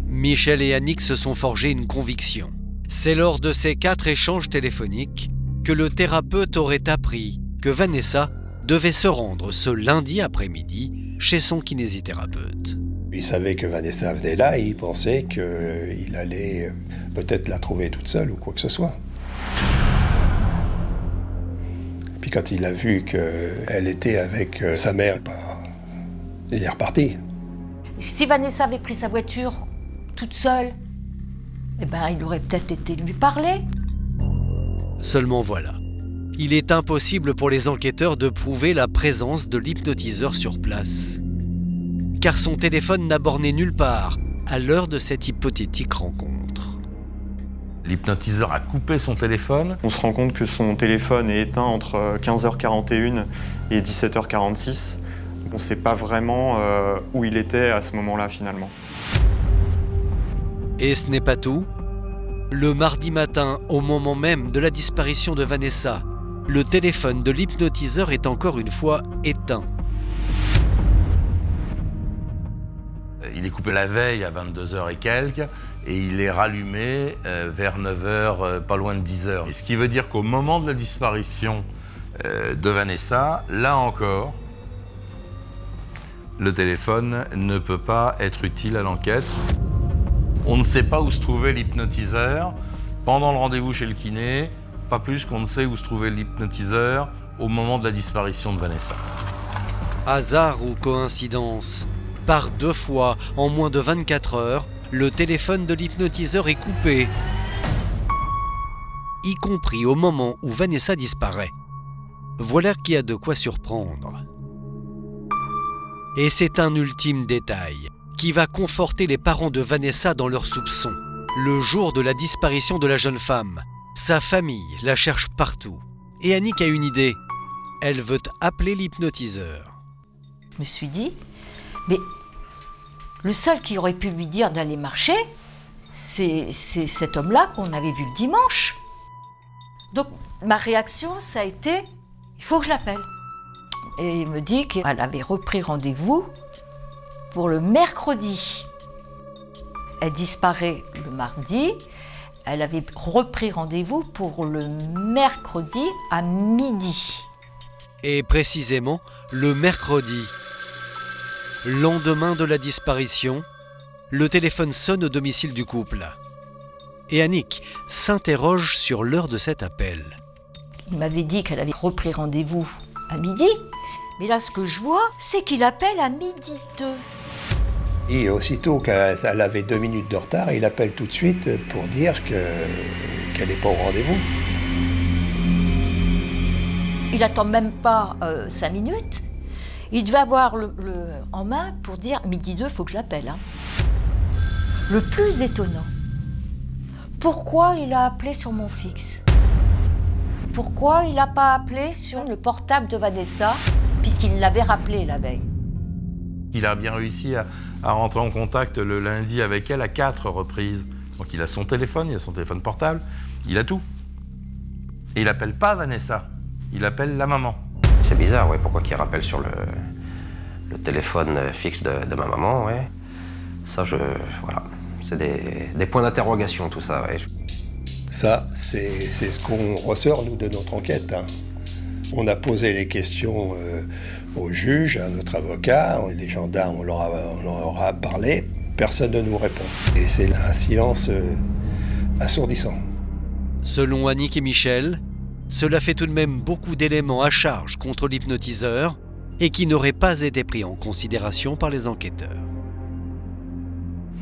Michel et Annick se sont forgés une conviction. C'est lors de ces 4 échanges téléphoniques que le thérapeute aurait appris que Vanessa devait se rendre ce lundi après-midi chez son kinésithérapeute. Il savait que Vanessa venait là et il pensait qu'il allait peut-être la trouver toute seule ou quoi que ce soit. Et puis quand il a vu qu'elle était avec sa mère, il est reparti. Si Vanessa avait pris sa voiture toute seule, eh ben, il aurait peut-être été lui parler. Seulement voilà, il est impossible pour les enquêteurs de prouver la présence de l'hypnotiseur sur place. Car son téléphone n'a borné nulle part à l'heure de cette hypothétique rencontre. L'hypnotiseur a coupé son téléphone. On se rend compte que son téléphone est éteint entre 15h41 et 17h46. On ne sait pas vraiment où il était à ce moment-là finalement. Et ce n'est pas tout. Le mardi matin, au moment même de la disparition de Vanessa, le téléphone de l'hypnotiseur est encore une fois éteint. Il est coupé la veille à 22h et quelques, et il est rallumé vers 9h, pas loin de 10h. Et ce qui veut dire qu'au moment de la disparition de Vanessa, là encore, le téléphone ne peut pas être utile à l'enquête. On ne sait pas où se trouvait l'hypnotiseur pendant le rendez-vous chez le kiné, pas plus qu'on ne sait où se trouvait l'hypnotiseur au moment de la disparition de Vanessa. Hasard ou coïncidence? Par 2 fois, en moins de 24 heures, le téléphone de l'hypnotiseur est coupé, y compris au moment où Vanessa disparaît. Voilà qui a de quoi surprendre. Et c'est un ultime détail qui va conforter les parents de Vanessa dans leurs soupçons. Le jour de la disparition de la jeune femme, sa famille la cherche partout. Et Annick a une idée. Elle veut appeler l'hypnotiseur. Je me suis dit, mais le seul qui aurait pu lui dire d'aller marcher, c'est cet homme-là qu'on avait vu le dimanche. Donc ma réaction, ça a été, il faut que je l'appelle. Et il me dit qu'elle avait repris rendez-vous pour le mercredi. Elle disparaît le mardi, elle avait repris rendez-vous pour le mercredi à midi. Et précisément, le mercredi, lendemain de la disparition, le téléphone sonne au domicile du couple. Et Annick s'interroge sur l'heure de cet appel. Il m'avait dit qu'elle avait repris rendez-vous à midi, mais là ce que je vois, c'est qu'il appelle à 12h02. Et aussitôt qu'elle avait 2 minutes de retard, il appelle tout de suite pour dire qu'elle n'est pas au rendez-vous. Il attend même pas 5 minutes. Il devait avoir en main pour dire 12h02, faut que je l'appelle. Hein. Le plus étonnant, pourquoi il a appelé sur mon fixe? Pourquoi il n'a pas appelé sur le portable de Vanessa, puisqu'il l'avait rappelé la veille? Il a bien réussi à rentrer en contact le lundi avec elle à 4 reprises. Donc il a son téléphone, il a son téléphone portable, il a tout. Et il appelle pas Vanessa, il appelle la maman. C'est bizarre, ouais, pourquoi qu'il rappelle sur le téléphone fixe de ma maman, ouais. Ça, voilà, c'est des points d'interrogation, tout ça, ouais. Ça, c'est ce qu'on ressort, nous, de notre enquête. Hein. On a posé les questions au juge, à notre avocat, les gendarmes, on leur a parlé, personne ne nous répond. Et c'est un silence assourdissant. Selon Annick et Michel, cela fait tout de même beaucoup d'éléments à charge contre l'hypnotiseur et qui n'auraient pas été pris en considération par les enquêteurs.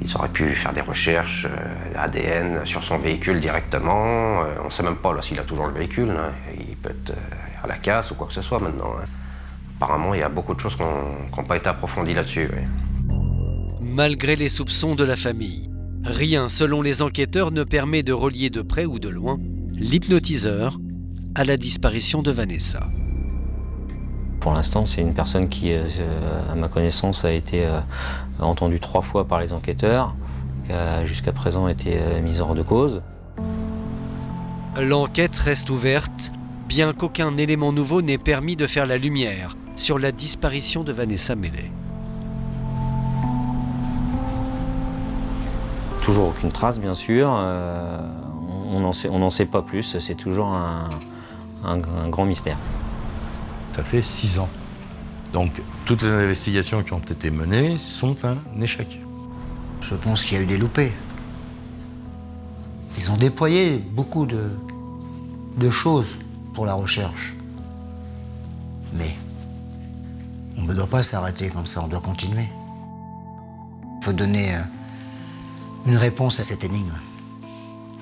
Ils auraient pu faire des recherches ADN sur son véhicule directement. On ne sait même pas s'il a toujours le véhicule. Hein. Il peut être à la casse ou quoi que ce soit maintenant. Hein. Apparemment, il y a beaucoup de choses qui n'ont pas été approfondies là-dessus. Oui. Malgré les soupçons de la famille, rien, selon les enquêteurs, ne permet de relier de près ou de loin l'hypnotiseur à la disparition de Vanessa. Pour l'instant, c'est une personne qui, à ma connaissance, a été entendue 3 fois par les enquêteurs, qui a jusqu'à présent été mise hors de cause. L'enquête reste ouverte, bien qu'aucun élément nouveau n'ait permis de faire la lumière sur la disparition de Vanessa Mellet. Toujours aucune trace, bien sûr. On n'en sait pas plus. C'est toujours un grand mystère. Ça fait 6 ans. Donc, toutes les investigations qui ont été menées sont un échec. Je pense qu'il y a eu des loupés. Ils ont déployé beaucoup de choses pour la recherche. Mais on ne doit pas s'arrêter comme ça, on doit continuer. Il faut donner une réponse à cette énigme.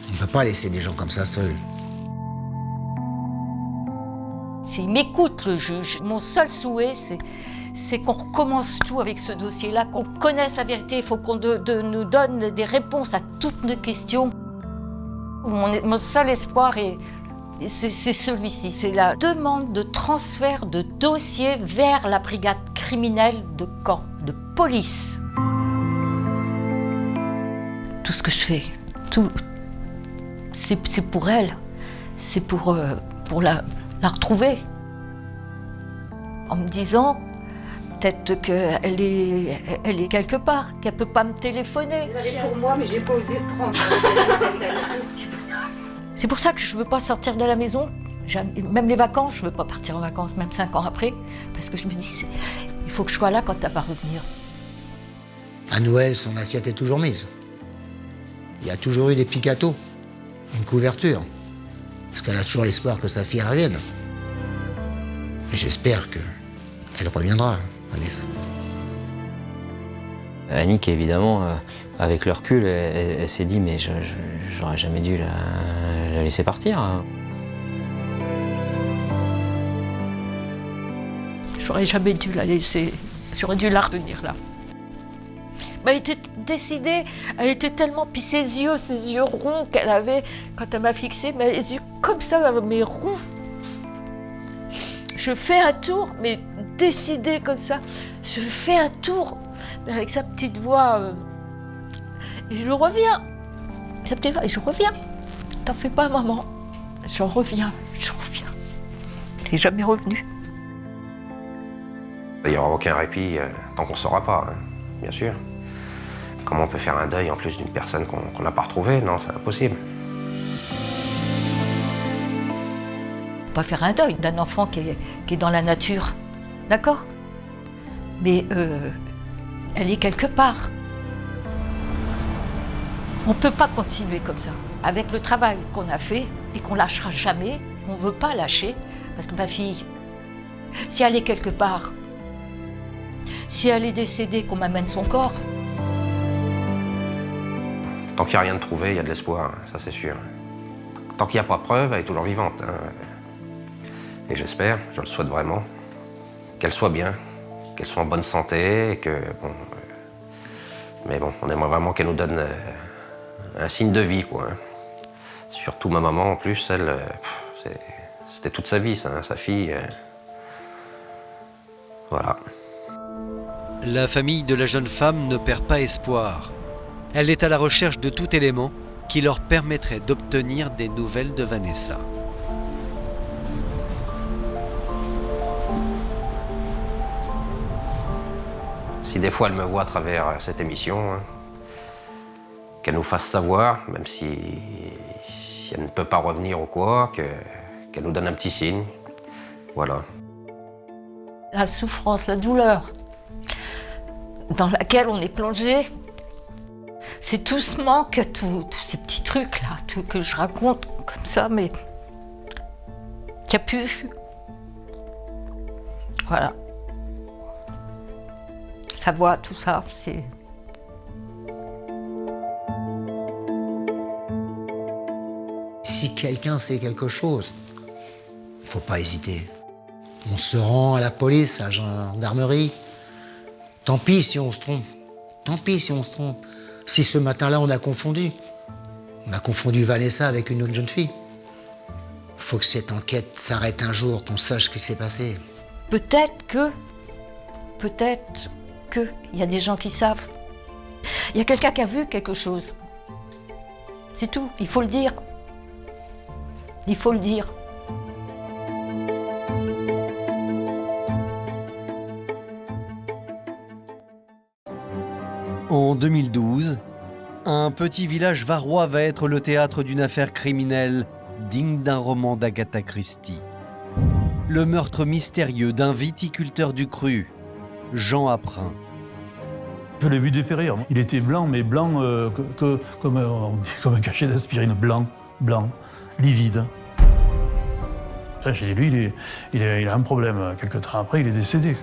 On ne peut pas laisser des gens comme ça seuls. S'il m'écoute, le juge, mon seul souhait, c'est qu'on recommence tout avec ce dossier-là, qu'on connaisse la vérité. Il faut qu'on nous donne des réponses à toutes nos questions. Mon seul espoir, c'est celui-ci, c'est la demande de transfert de dossier vers la brigade criminelle de Caen, de police. Tout ce que je fais, tout, c'est pour elle, c'est pour la retrouver. En me disant, peut-être qu'elle est quelque part, qu'elle ne peut pas me téléphoner. Désolée pour moi, mais j'ai pas osé prendre. C'est pour ça que je ne veux pas sortir de la maison. Même les vacances, je ne veux pas partir en vacances, même 5 ans après. Parce que je me dis, il faut que je sois là quand elle va revenir. À Noël, son assiette est toujours mise. Il y a toujours eu des petits gâteaux, une couverture. Parce qu'elle a toujours l'espoir que sa fille revienne. Et j'espère qu'elle reviendra, Vanessa. Annick, évidemment, avec le recul, elle s'est dit, mais j'aurais jamais dû la laisser partir. J'aurais jamais dû la laisser, j'aurais dû la retenir là. Elle était décidée, elle était tellement... Puis ses yeux ronds qu'elle avait quand elle m'a fixée, mais les yeux comme ça, mais ronds. Je fais un tour, mais décidée comme ça. Je fais un tour avec sa petite voix. Et je reviens. Sa petite voix, et je reviens. T'en fais pas, maman. Je reviens. Elle n'est jamais revenue. Il n'y aura aucun répit tant qu'on ne saura pas, hein, bien sûr. Comment on peut faire un deuil en plus d'une personne qu'on n'a pas retrouvée? Non, c'est impossible. Pas faire un deuil d'un enfant qui est dans la nature, d'accord? Mais elle est quelque part. On ne peut pas continuer comme ça. Avec le travail qu'on a fait et qu'on lâchera jamais, on ne veut pas lâcher, parce que ma fille, si elle est quelque part, si elle est décédée, qu'on m'amène son corps. Tant qu'il n'y a rien de trouvé, il y a de l'espoir, ça c'est sûr. Tant qu'il n'y a pas de preuve, elle est toujours vivante. Hein. Et j'espère, je le souhaite vraiment, qu'elle soit bien, qu'elle soit en bonne santé, et que, bon, mais bon, on aimerait vraiment qu'elle nous donne un signe de vie, quoi. Hein. Surtout ma maman, en plus, elle, c'était toute sa vie, ça, hein, sa fille. Voilà. La famille de la jeune femme ne perd pas espoir. Elle est à la recherche de tout élément qui leur permettrait d'obtenir des nouvelles de Vanessa. Si des fois elle me voit à travers cette émission, hein, qu'elle nous fasse savoir, même si Si elle ne peut pas revenir ou quoi, qu'elle nous donne un petit signe. Voilà. La souffrance, la douleur dans laquelle on est plongé, c'est tout ce manque, tous ces petits trucs-là, tout que je raconte comme ça, mais qu'il n'y a plus. Voilà. Sa voix, tout ça, c'est... Si quelqu'un sait quelque chose, faut pas hésiter. On se rend à la police, à la gendarmerie. Tant pis si on se trompe. Tant pis si on se trompe. Si ce matin-là, on a confondu Vanessa avec une autre jeune fille. Faut que cette enquête s'arrête un jour, qu'on sache ce qui s'est passé. Peut-être que, il y a des gens qui savent. Il y a quelqu'un qui a vu quelque chose. C'est tout, il faut le dire. Il faut le dire. En 2012, un petit village varois va être le théâtre d'une affaire criminelle digne d'un roman d'Agatha Christie. Le meurtre mystérieux d'un viticulteur du Cru, Jean Aprin. Je l'ai vu dépérir. Il était blanc, mais blanc comme un cachet d'aspirine. Blanc, livide. Ça, j'ai dit, lui, il a un problème. Quelques temps après, il est décédé.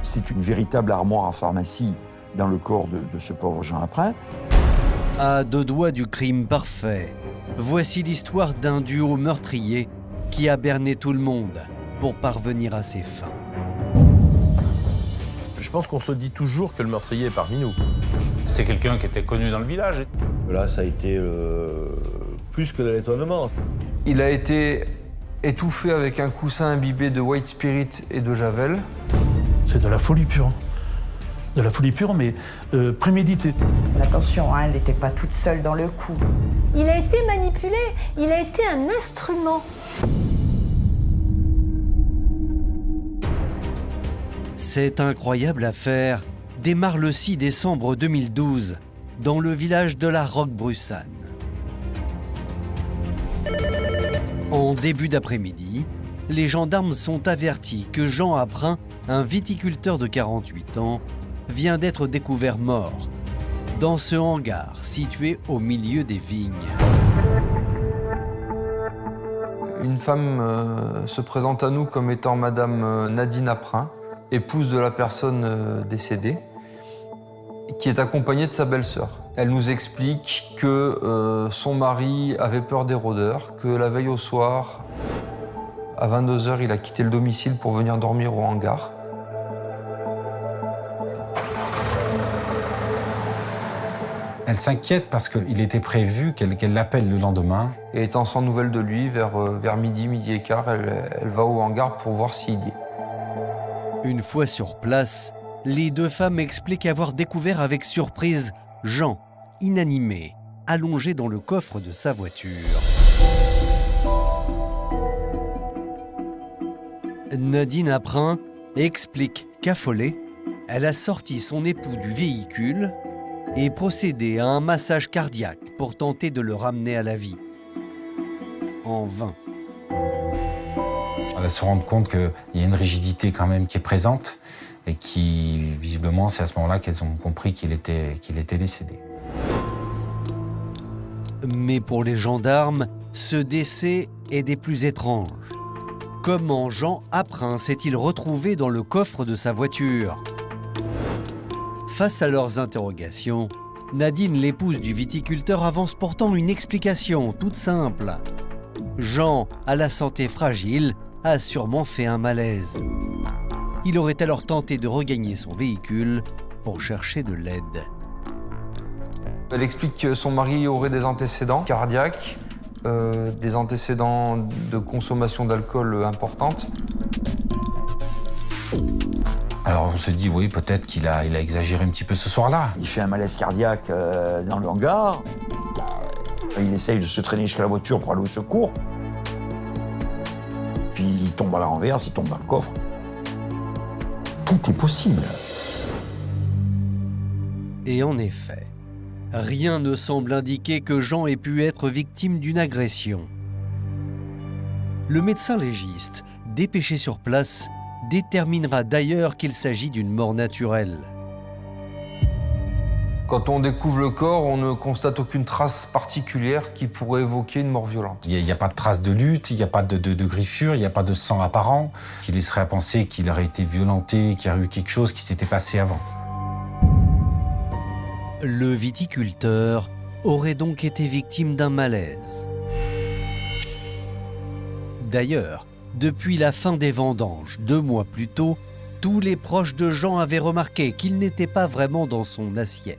C'est une véritable armoire à pharmacie dans le corps de ce pauvre Jean Aprin. À 2 doigts du crime parfait, voici l'histoire d'un duo meurtrier qui a berné tout le monde pour parvenir à ses fins. Je pense qu'on se dit toujours que le meurtrier est parmi nous. C'est quelqu'un qui était connu dans le village. Là, ça a été plus que de l'étonnement. Il a été étouffé avec un coussin imbibé de white spirit et de javel. C'est de la folie pure. De la folie pure, mais préméditée. Attention, hein, elle n'était pas toute seule dans le coup. Il a été manipulé, il a été un instrument. Cette incroyable affaire démarre le 6 décembre 2012 dans le village de la Roquebrussanne. En début d'après-midi, les gendarmes sont avertis que Jean Aprin, un viticulteur de 48 ans, vient d'être découvert mort dans ce hangar situé au milieu des vignes. Une femme se présente à nous comme étant Madame Nadine Aprin, épouse de la personne décédée, qui est accompagnée de sa belle-sœur. Elle nous explique que son mari avait peur des rôdeurs, que la veille au soir, à 22h, il a quitté le domicile pour venir dormir au hangar. Elle s'inquiète parce qu'il était prévu qu'elle l'appelle le lendemain. Et étant sans nouvelles de lui, vers midi et quart, elle va au hangar pour voir s'il y est. Une fois sur place, les 2 femmes expliquent avoir découvert avec surprise Jean, inanimé, allongé dans le coffre de sa voiture. Nadine Aprin explique qu'affolée, elle a sorti son époux du véhicule et procédé à un massage cardiaque pour tenter de le ramener à la vie. En vain. Elle va se rendre compte qu'il y a une rigidité quand même qui est présente et qui, visiblement, c'est à ce moment-là qu'elles ont compris qu'il était décédé. Mais pour les gendarmes, ce décès est des plus étranges. Comment Jean Aprin s'est-il retrouvé dans le coffre de sa voiture ? Face à leurs interrogations, Nadine, l'épouse du viticulteur, avance pourtant une explication toute simple. Jean, à la santé fragile, a sûrement fait un malaise. Il aurait alors tenté de regagner son véhicule pour chercher de l'aide. Elle explique que son mari aurait des antécédents cardiaques, des antécédents de consommation d'alcool importante. Alors on se dit, oui, peut-être qu'il a exagéré un petit peu ce soir-là. Il fait un malaise cardiaque dans le hangar. Il essaye de se traîner jusqu'à la voiture pour aller au secours. Puis il tombe à la renverse, il tombe dans le coffre. Tout est possible. Et en effet, Rien ne semble indiquer que Jean ait pu être victime d'une agression. Le médecin légiste, dépêché sur place, déterminera d'ailleurs qu'il s'agit d'une mort naturelle. Quand on découvre le corps, on ne constate aucune trace particulière qui pourrait évoquer une mort violente. Il n'y a pas de trace de lutte, il n'y a pas de griffure, il n'y a pas de sang apparent qui laisserait à penser qu'il aurait été violenté, qu'il y a eu quelque chose qui s'était passé avant. Le viticulteur aurait donc été victime d'un malaise. D'ailleurs, depuis la fin des vendanges, 2 mois plus tôt, tous les proches de Jean avaient remarqué qu'il n'était pas vraiment dans son assiette.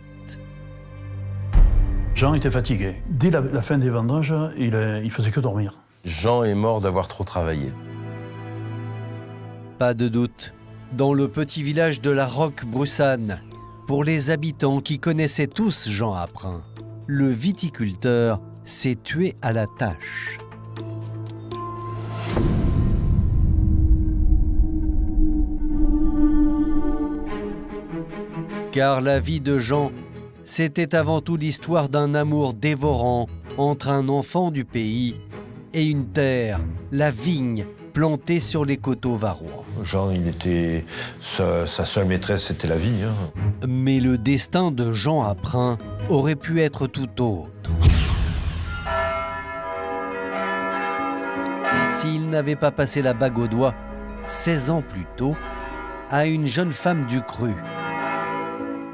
Jean était fatigué. Dès la fin des vendanges, il faisait que dormir. Jean est mort d'avoir trop travaillé. Pas de doute, dans le petit village de la Roque-Brussanne, pour les habitants qui connaissaient tous Jean Aprin, le viticulteur s'est tué à la tâche. Car la vie de Jean, c'était avant tout l'histoire d'un amour dévorant entre un enfant du pays et une terre, la vigne, plantée sur les coteaux varois. Jean, sa seule maîtresse, c'était la vie. Mais le destin de Jean Aprin aurait pu être tout autre. S'il n'avait pas passé la bague au doigt 16 ans plus tôt à une jeune femme du cru,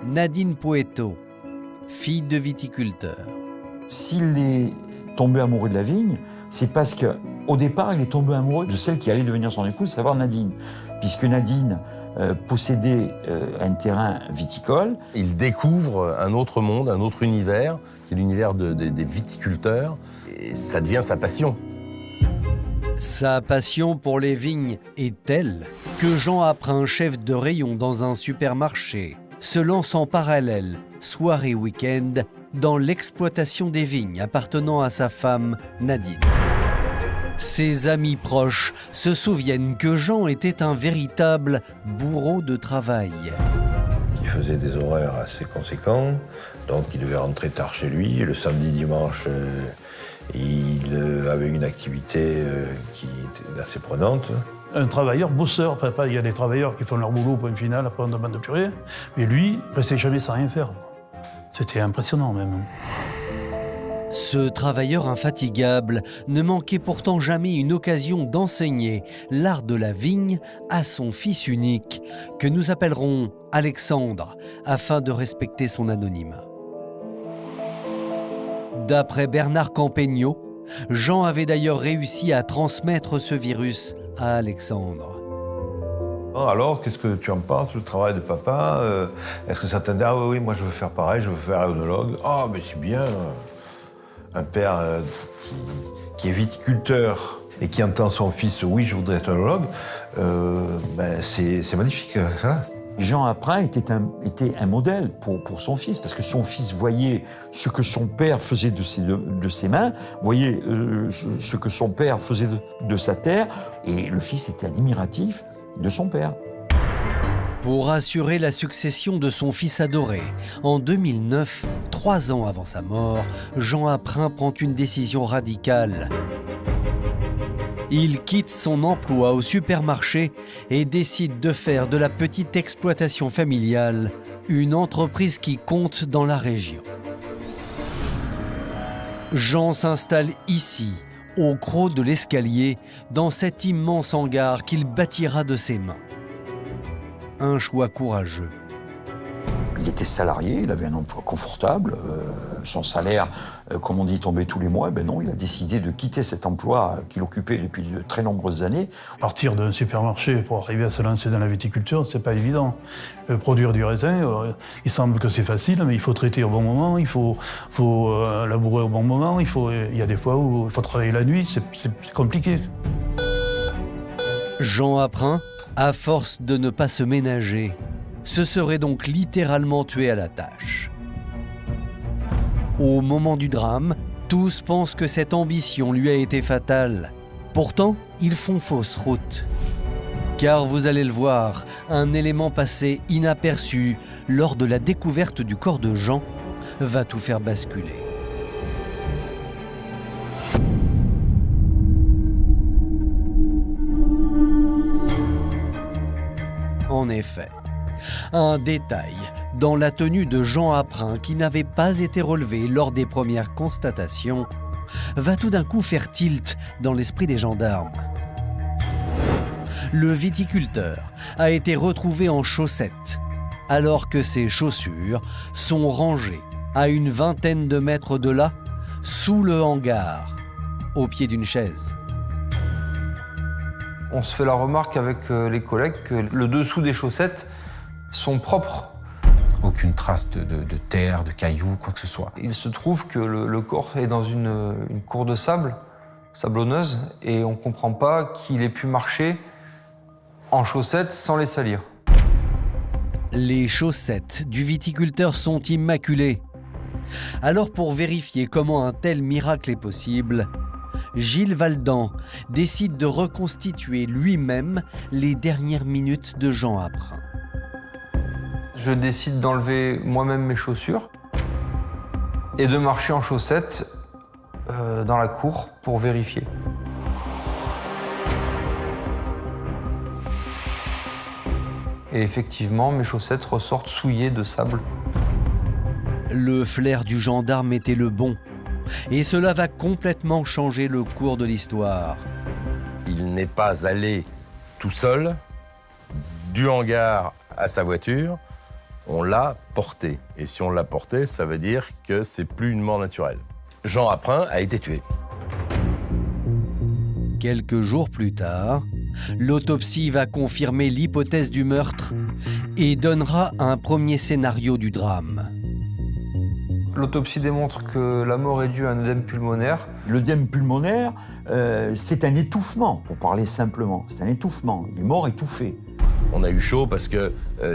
Nadine Poeto, fille de viticulteur. S'il est tombé amoureux de la vigne, c'est parce qu'au départ, il est tombé amoureux de celle qui allait devenir son épouse, savoir Nadine. Puisque Nadine possédait un terrain viticole. Il découvre un autre monde, un autre univers, qui est l'univers des viticulteurs, et ça devient sa passion. Sa passion pour les vignes est telle que Jean Aprin, chef de rayon dans un supermarché, se lance en parallèle, soir et week-end, dans l'exploitation des vignes appartenant à sa femme Nadine. Ses amis proches se souviennent que Jean était un véritable bourreau de travail. Il faisait des horaires assez conséquents, donc il devait rentrer tard chez lui. Le samedi, dimanche, il avait une activité qui était assez prenante. Un travailleur bosseur, il y a des travailleurs qui font leur boulot au point final, après on demande de purée, mais lui, il restait jamais sans rien faire. C'était impressionnant même. Ce travailleur infatigable ne manquait pourtant jamais une occasion d'enseigner l'art de la vigne à son fils unique, que nous appellerons Alexandre, afin de respecter son anonymat. D'après Bernard Campegno, Jean avait d'ailleurs réussi à transmettre ce virus à Alexandre. Alors, qu'est-ce que tu en penses, le travail de papa? Est-ce que ça t'aide? Ah oui, moi je veux faire pareil, je veux faire aéronologue. Ah, mais c'est bien. Un père qui est viticulteur et qui entend son fils, oui, je voudrais être aéronologue, c'est magnifique, ça. Jean Aprin était un modèle pour son fils, parce que son fils voyait ce que son père faisait de ses mains, voyait ce que son père faisait de sa terre, et le fils était admiratif de son père. Pour assurer la succession de son fils adoré, en 2009, 3 ans avant sa mort, Jean Aprin prend une décision radicale. Il quitte son emploi au supermarché et décide de faire de la petite exploitation familiale une entreprise qui compte dans la région. Jean s'installe ici, au creux de l'escalier, dans cet immense hangar qu'il bâtira de ses mains. Un choix courageux. Il était salarié, il avait un emploi confortable, son salaire, comme on dit, tombait tous les mois. Ben non, il a décidé de quitter cet emploi qu'il occupait depuis de très nombreuses années. Partir d'un supermarché pour arriver à se lancer dans la viticulture, c'est pas évident. Produire du raisin, il semble que c'est facile, mais il faut traiter au bon moment, il faut labourer au bon moment, il y a des fois où il faut travailler la nuit, c'est compliqué. Jean Aprin, à force de ne pas se ménager, se serait donc littéralement tué à la tâche. Au moment du drame, tous pensent que cette ambition lui a été fatale. Pourtant, ils font fausse route. Car vous allez le voir, un élément passé inaperçu lors de la découverte du corps de Jean va tout faire basculer. En effet, un détail dans la tenue de Jean Apprin qui n'avait pas été relevé lors des premières constatations va tout d'un coup faire tilt dans l'esprit des gendarmes. Le viticulteur a été retrouvé en chaussettes, alors que ses chaussures sont rangées à une vingtaine de mètres de là, sous le hangar, au pied d'une chaise. On se fait la remarque avec les collègues que le dessous des chaussettes sont propres. Aucune trace de terre, de cailloux, quoi que ce soit. Il se trouve que le corps est dans une cour de sable, sablonneuse, et on ne comprend pas qu'il ait pu marcher en chaussettes sans les salir. Les chaussettes du viticulteur sont immaculées. Alors pour vérifier comment un tel miracle est possible, Gilles Valdan décide de reconstituer lui-même les dernières minutes de Jean Apprin. Je décide d'enlever moi-même mes chaussures et de marcher en chaussettes dans la cour pour vérifier. Et effectivement, mes chaussettes ressortent souillées de sable. Le flair du gendarme était le bon. Et cela va complètement changer le cours de l'histoire. Il n'est pas allé tout seul du hangar à sa voiture, on l'a porté. Et si on l'a porté, ça veut dire que c'est plus une mort naturelle. Jean Apprin a été tué. Quelques jours plus tard, l'autopsie va confirmer l'hypothèse du meurtre et donnera un premier scénario du drame. L'autopsie démontre que la mort est due à un œdème pulmonaire. L'œdème pulmonaire, c'est un étouffement, pour parler simplement. C'est un étouffement. Il est mort étouffé. On a eu chaud parce que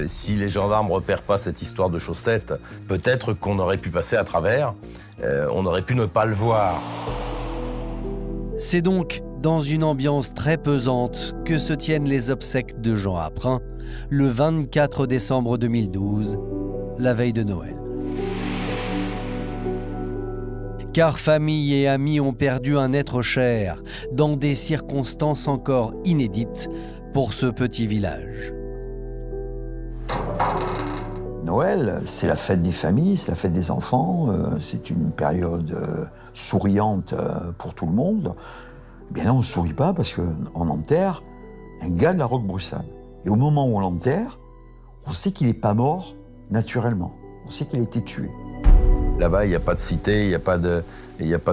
si les gendarmes ne repèrent pas cette histoire de chaussettes, peut-être qu'on aurait pu passer à travers, on aurait pu ne pas le voir. C'est donc dans une ambiance très pesante que se tiennent les obsèques de Jean Apprin, le 24 décembre 2012, la veille de Noël. Car famille et amis ont perdu un être cher dans des circonstances encore inédites pour ce petit village. Noël, c'est la fête des familles, c'est la fête des enfants, c'est une période souriante pour tout le monde. Bien là, on ne sourit pas parce qu'on enterre un gars de la Roquebrussanne. Et au moment où on l'enterre, on sait qu'il n'est pas mort naturellement. On sait qu'il a été tué. Là-bas, il n'y a pas de cité, il n'y a pas de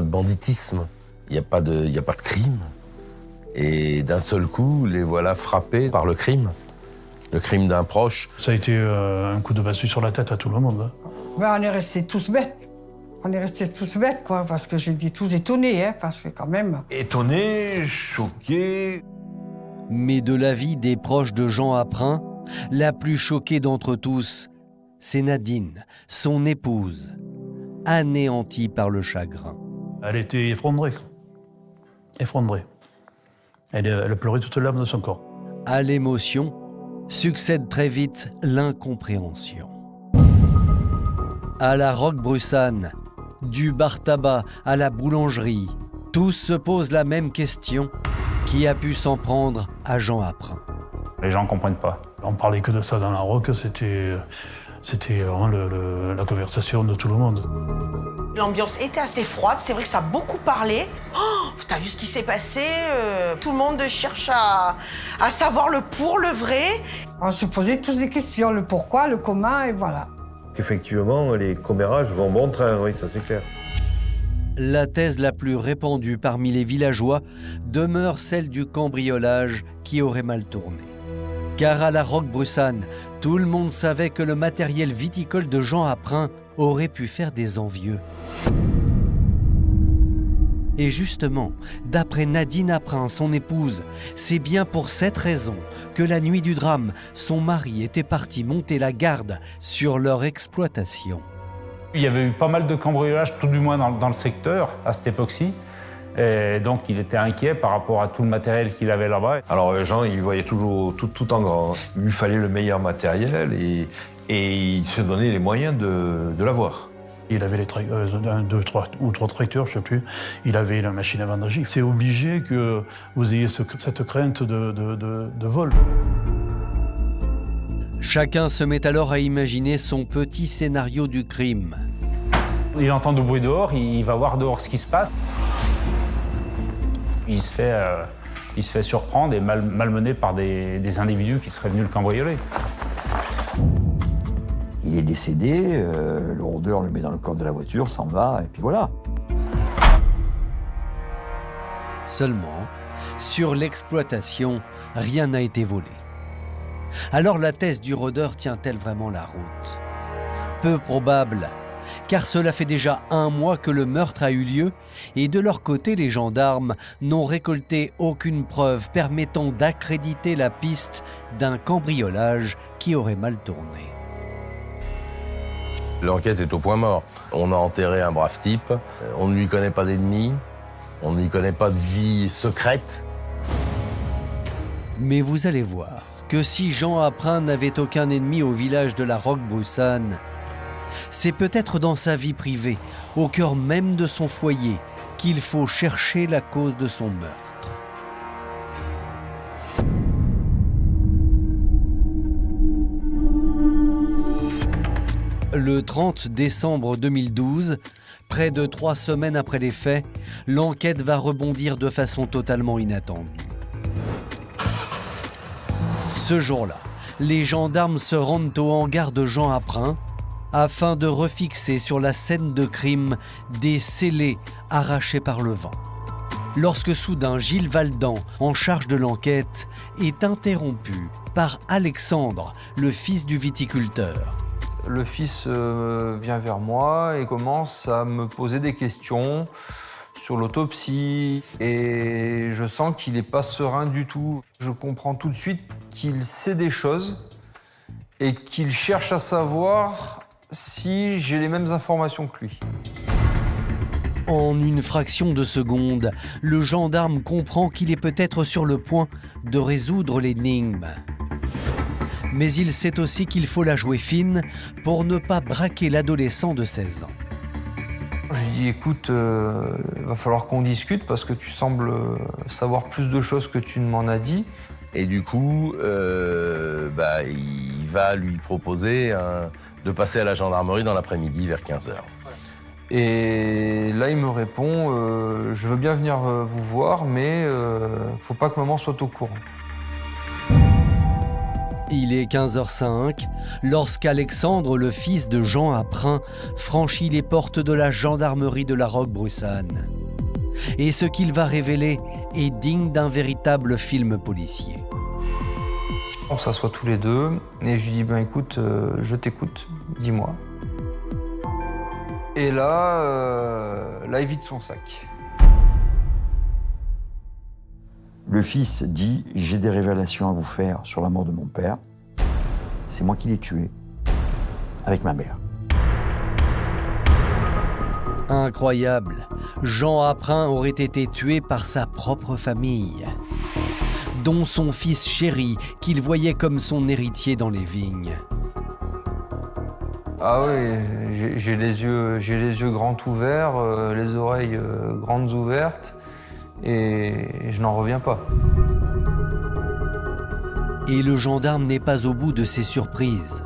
banditisme, il n'y a pas de crime. Et d'un seul coup, les voilà frappés par le crime d'un proche. Ça a été un coup de massue sur la tête à tout le monde. Ben, on est restés tous bêtes. On est restés tous bêtes, quoi, parce que je dis tous étonnés, hein, parce que quand même... Étonnés, choqués... Mais de l'avis des proches de Jean Apprin, la plus choquée d'entre tous, c'est Nadine, son épouse, anéantie par le chagrin. Elle était effondrée. Effondrée. Elle pleurait toute l'âme de son corps. À l'émotion, succède très vite l'incompréhension. À la Roquebrussanne, du bar tabac à la boulangerie, tous se posent la même question. Qui a pu s'en prendre à Jean Apprin? Les gens ne comprennent pas. On parlait que de ça dans la Roque, c'était vraiment la conversation de tout le monde. L'ambiance était assez froide, c'est vrai que ça a beaucoup parlé. Oh, t'as vu ce qui s'est passé? Tout le monde cherche à savoir le pour, le vrai. On se posait tous des questions, le pourquoi, le comment, et voilà. Effectivement, les commérages vont bon train, oui, ça c'est clair. La thèse la plus répandue parmi les villageois demeure celle du cambriolage qui aurait mal tourné. Car à la Roquebrussanne, tout le monde savait que le matériel viticole de Jean Apprin aurait pu faire des envieux. Et justement, d'après Nadine Apprin, son épouse, c'est bien pour cette raison que la nuit du drame, son mari était parti monter la garde sur leur exploitation. Il y avait eu pas mal de cambriolages, tout du moins dans le secteur, à cette époque-ci. Et donc il était inquiet par rapport à tout le matériel qu'il avait là-bas. Alors Jean, il voyait toujours tout en grand. Il lui fallait le meilleur matériel et il se donnait les moyens de l'avoir. Il avait trois tracteurs, je ne sais plus. Il avait la machine à vendager. C'est obligé que vous ayez cette crainte de vol. Chacun se met alors à imaginer son petit scénario du crime. Il entend du bruit dehors, il va voir dehors ce qui se passe. Il se fait surprendre et malmener par des individus qui seraient venus le cambrioler. Il est décédé, le rôdeur le met dans le coffre de la voiture, s'en va, et puis voilà. Seulement, sur l'exploitation, rien n'a été volé. Alors la thèse du rôdeur tient-elle vraiment la route? Peu probable, car cela fait déjà 1 mois que le meurtre a eu lieu et de leur côté, les gendarmes n'ont récolté aucune preuve permettant d'accréditer la piste d'un cambriolage qui aurait mal tourné. L'enquête est au point mort. On a enterré un brave type, on ne lui connaît pas d'ennemis, on ne lui connaît pas de vie secrète. Mais vous allez voir que si Jean Aprin n'avait aucun ennemi au village de la Roquebroussanne, c'est peut-être dans sa vie privée, au cœur même de son foyer, qu'il faut chercher la cause de son meurtre. Le 30 décembre 2012, près de 3 semaines après les faits, l'enquête va rebondir de façon totalement inattendue. Ce jour-là, les gendarmes se rendent au hangar de Jean Aprin afin de refixer sur la scène de crime des scellés arrachés par le vent. Lorsque soudain Gilles Valdan, en charge de l'enquête, est interrompu par Alexandre, le fils du viticulteur. Le fils vient vers moi et commence à me poser des questions sur l'autopsie et je sens qu'il n'est pas serein du tout. Je comprends tout de suite qu'il sait des choses et qu'il cherche à savoir si j'ai les mêmes informations que lui. En une fraction de seconde, le gendarme comprend qu'il est peut-être sur le point de résoudre l'énigme. Mais il sait aussi qu'il faut la jouer fine pour ne pas braquer l'adolescent de 16 ans. Je lui dis, écoute, va falloir qu'on discute parce que tu sembles savoir plus de choses que tu ne m'en as dit. Et du coup, il va lui proposer de passer à la gendarmerie dans l'après-midi vers 15h. Et là, il me répond, je veux bien venir vous voir, mais faut pas que maman soit au courant. Il est 15h05 lorsqu'Alexandre, le fils de Jean Aprin, franchit les portes de la gendarmerie de la Roquebroussanne. Et ce qu'il va révéler est digne d'un véritable film policier. On s'assoit tous les deux et je lui dis, écoute, je t'écoute, dis-moi. Et là, il vide son sac. Le fils dit « J'ai des révélations à vous faire sur la mort de mon père. C'est moi qui l'ai tué, avec ma mère. » Incroyable, Jean Aprin aurait été tué par sa propre famille, dont son fils chéri, qu'il voyait comme son héritier dans les vignes. Ah oui, j'ai les yeux grands ouverts, les oreilles grandes ouvertes. Et je n'en reviens pas. Et le gendarme n'est pas au bout de ses surprises.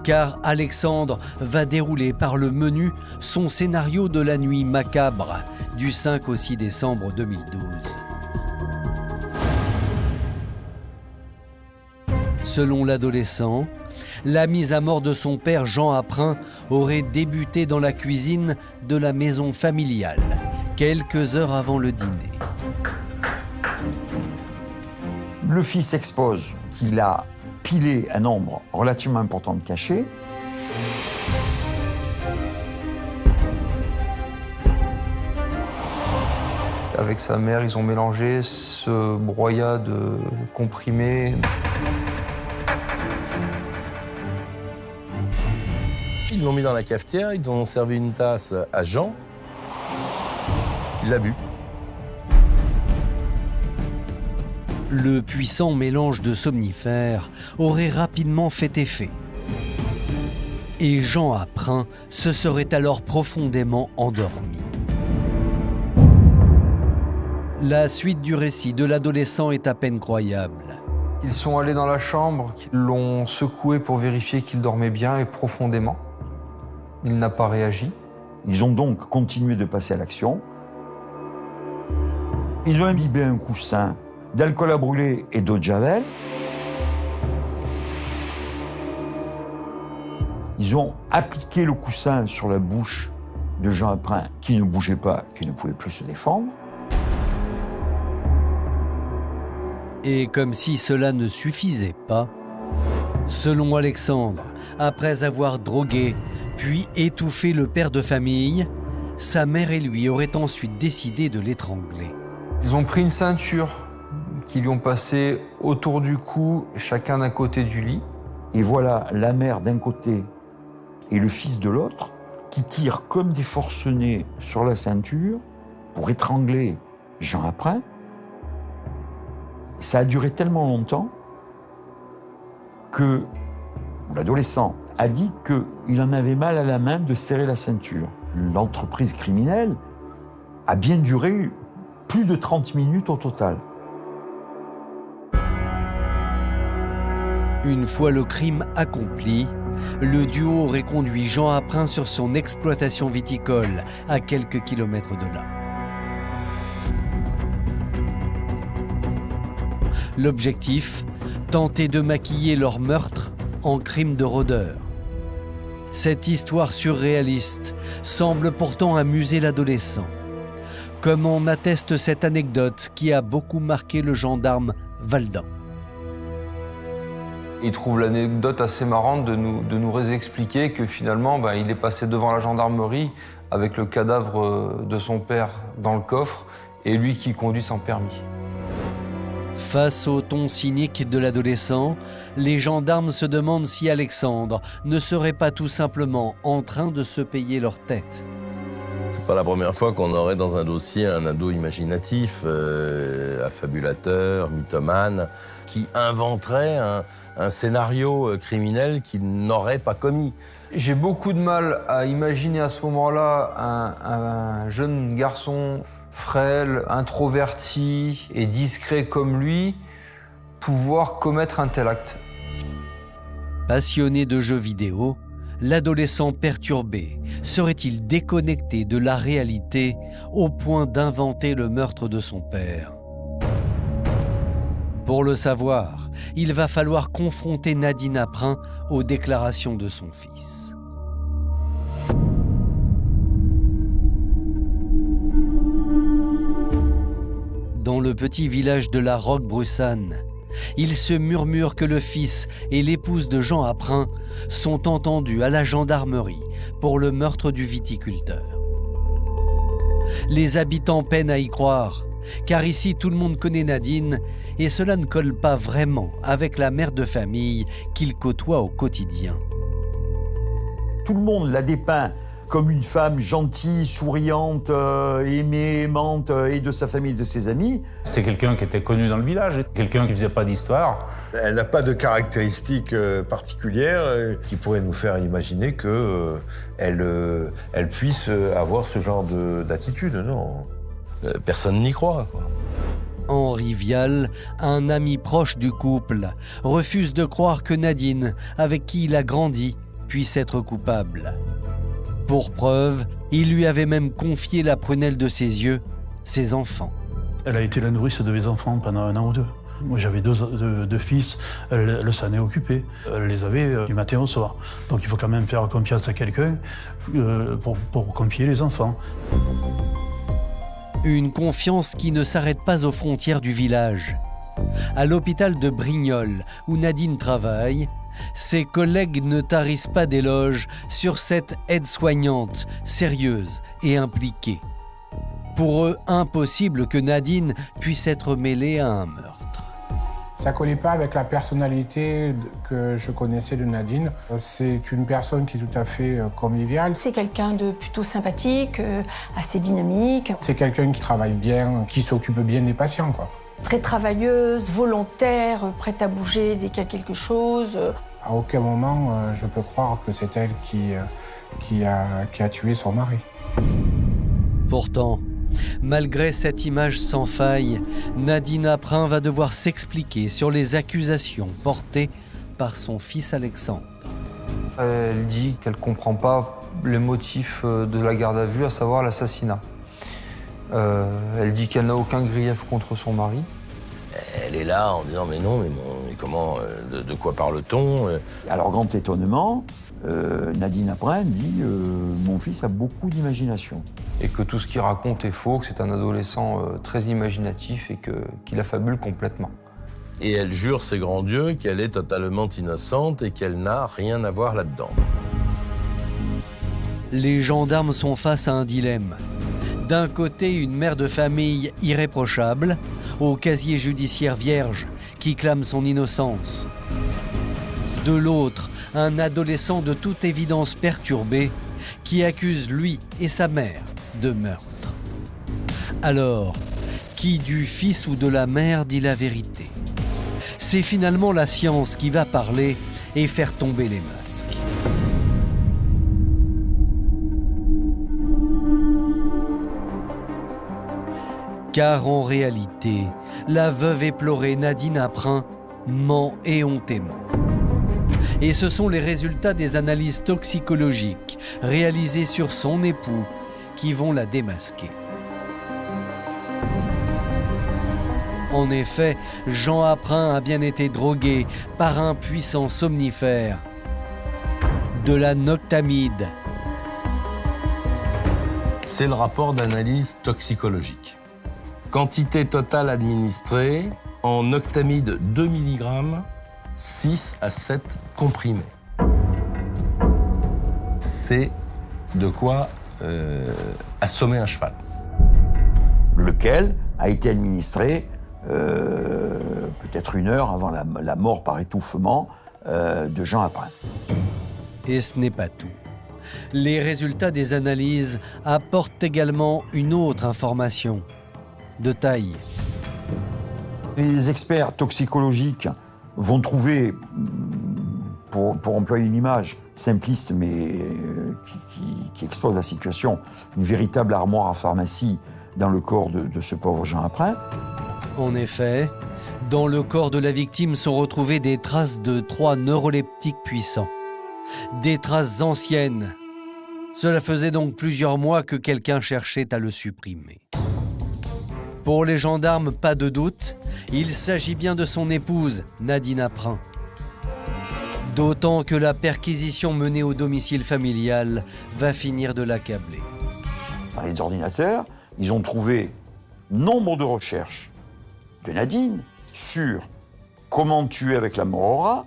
Car Alexandre va dérouler par le menu son scénario de la nuit macabre du 5 au 6 décembre 2012. Selon l'adolescent, la mise à mort de son père Jean Aprin aurait débuté dans la cuisine de la maison familiale, quelques heures avant le dîner. Le fils expose qu'il a pilé un nombre relativement important de cachets. Avec sa mère, ils ont mélangé ce broyat de comprimés. Ils l'ont mis dans la cafetière, ils ont servi une tasse à Jean, qui l'a bu. Le puissant mélange de somnifères aurait rapidement fait effet. Et Jean Aprin se serait alors profondément endormi. La suite du récit de l'adolescent est à peine croyable. Ils sont allés dans la chambre, ils l'ont secoué pour vérifier qu'il dormait bien et profondément. Il n'a pas réagi. Ils ont donc continué de passer à l'action. Ils ont imbibé un coussin d'alcool à brûler et d'eau de javel. Ils ont appliqué le coussin sur la bouche de Jean Aprin, qui ne bougeait pas, qui ne pouvait plus se défendre. Et comme si cela ne suffisait pas, selon Alexandre, après avoir drogué puis étouffé le père de famille, sa mère et lui auraient ensuite décidé de l'étrangler. Ils ont pris une ceinture qu'ils lui ont passée autour du cou, chacun d'un côté du lit. Et voilà la mère d'un côté et le fils de l'autre qui tirent comme des forcenés sur la ceinture pour étrangler Jean Aprin. Ça a duré tellement longtemps que l'adolescent a dit qu'il en avait mal à la main de serrer la ceinture. L'entreprise criminelle a bien duré plus de 30 minutes au total. Une fois le crime accompli, le duo aurait conduit Jean Aprin sur son exploitation viticole à quelques kilomètres de là. L'objectif, tenter de maquiller leur meurtre en crime de rôdeur. Cette histoire surréaliste semble pourtant amuser l'adolescent, comme en atteste cette anecdote qui a beaucoup marqué le gendarme Valdan. Il trouve l'anecdote assez marrante de nous réexpliquer que finalement, il est passé devant la gendarmerie avec le cadavre de son père dans le coffre et lui qui conduit sans permis. Face au ton cynique de l'adolescent, les gendarmes se demandent si Alexandre ne serait pas tout simplement en train de se payer leur tête. C'est pas la première fois qu'on aurait dans un dossier un ado imaginatif, affabulateur, mythomane, qui inventerait un scénario criminel qu'il n'aurait pas commis. J'ai beaucoup de mal à imaginer à ce moment-là un jeune garçon frêle, introverti et discret comme lui pouvoir commettre un tel acte. Passionné de jeux vidéo, l'adolescent perturbé serait-il déconnecté de la réalité au point d'inventer le meurtre de son père ? Pour le savoir, il va falloir confronter Nadine Aprin aux déclarations de son fils. Dans le petit village de la Roquebroussanne, il se murmure que le fils et l'épouse de Jean Aprin sont entendus à la gendarmerie pour le meurtre du viticulteur. Les habitants peinent à y croire, car ici tout le monde connaît Nadine et cela ne colle pas vraiment avec la mère de famille qu'il côtoie au quotidien. Tout le monde la dépeint comme une femme gentille, souriante, aimante, et de sa famille, de ses amis. C'est quelqu'un qui était connu dans le village, quelqu'un qui ne faisait pas d'histoire. Elle n'a pas de caractéristiques particulières qui pourraient nous faire imaginer qu'elle puisse avoir ce genre d'attitude, non. Personne n'y croit, quoi. Henri Vial, un ami proche du couple, refuse de croire que Nadine, avec qui il a grandi, puisse être coupable. Pour preuve, il lui avait même confié la prunelle de ses yeux, ses enfants. Elle a été la nourrice de mes enfants pendant 1 an ou 2. Moi, j'avais deux fils, elle s'en est occupée. Elle les avait du matin au soir. Donc il faut quand même faire confiance à quelqu'un pour confier les enfants. Une confiance qui ne s'arrête pas aux frontières du village. À l'hôpital de Brignoles, où Nadine travaille, ses collègues ne tarissent pas d'éloges sur cette aide-soignante sérieuse et impliquée. Pour eux, impossible que Nadine puisse être mêlée à un meurtre. Ça ne collait pas avec la personnalité que je connaissais de Nadine. C'est une personne qui est tout à fait conviviale. C'est quelqu'un de plutôt sympathique, assez dynamique. C'est quelqu'un qui travaille bien, qui s'occupe bien des patients, quoi. Très travailleuse, volontaire, prête à bouger dès qu'il y a quelque chose. À aucun moment, je peux croire que c'est elle qui a tué son mari. Pourtant, malgré cette image sans faille, Nadine Aprin va devoir s'expliquer sur les accusations portées par son fils Alexandre. Elle dit qu'elle ne comprend pas les motifs de la garde à vue, à savoir l'assassinat. Elle dit qu'elle n'a aucun grief contre son mari. Elle est là en disant mais non, mais comment, de quoi parle-t-on? À leur grand étonnement, Nadine Aprin dit mon fils a beaucoup d'imagination. Et que tout ce qu'il raconte est faux, que c'est un adolescent très imaginatif et qu'il affabule complètement. Et elle jure ses grands dieux qu'elle est totalement innocente et qu'elle n'a rien à voir là-dedans. Les gendarmes sont face à un dilemme. D'un côté, une mère de famille irréprochable, au casier judiciaire vierge, qui clame son innocence. De l'autre, un adolescent de toute évidence perturbé, qui accuse lui et sa mère de meurtre. Alors, qui du fils ou de la mère dit la vérité? C'est finalement la science qui va parler et faire tomber les masques. Car en réalité, la veuve éplorée Nadine Aprin ment éhontément. Et ce sont les résultats des analyses toxicologiques réalisées sur son époux qui vont la démasquer. En effet, Jean Aprin a bien été drogué par un puissant somnifère, de la noctamide. C'est le rapport d'analyse toxicologique. Quantité totale administrée en noctamide 2 mg, 6 à 7 comprimés. C'est de quoi assommer un cheval. Lequel a été administré peut-être 1 heure avant la mort par étouffement de Jean Aprin. Et ce n'est pas tout. Les résultats des analyses apportent également une autre information de taille. Les experts toxicologiques vont trouver, pour employer une image simpliste mais qui expose la situation, une véritable armoire à pharmacie dans le corps de ce pauvre Jean Aprin. En effet, dans le corps de la victime sont retrouvées des traces de 3 neuroleptiques puissants. Des traces anciennes. Cela faisait donc plusieurs mois que quelqu'un cherchait à le supprimer. Pour les gendarmes, pas de doute, il s'agit bien de son épouse, Nadine Aprin. D'autant que la perquisition menée au domicile familial va finir de l'accabler. Dans les ordinateurs, ils ont trouvé nombre de recherches de Nadine sur comment tuer avec la mort au rat,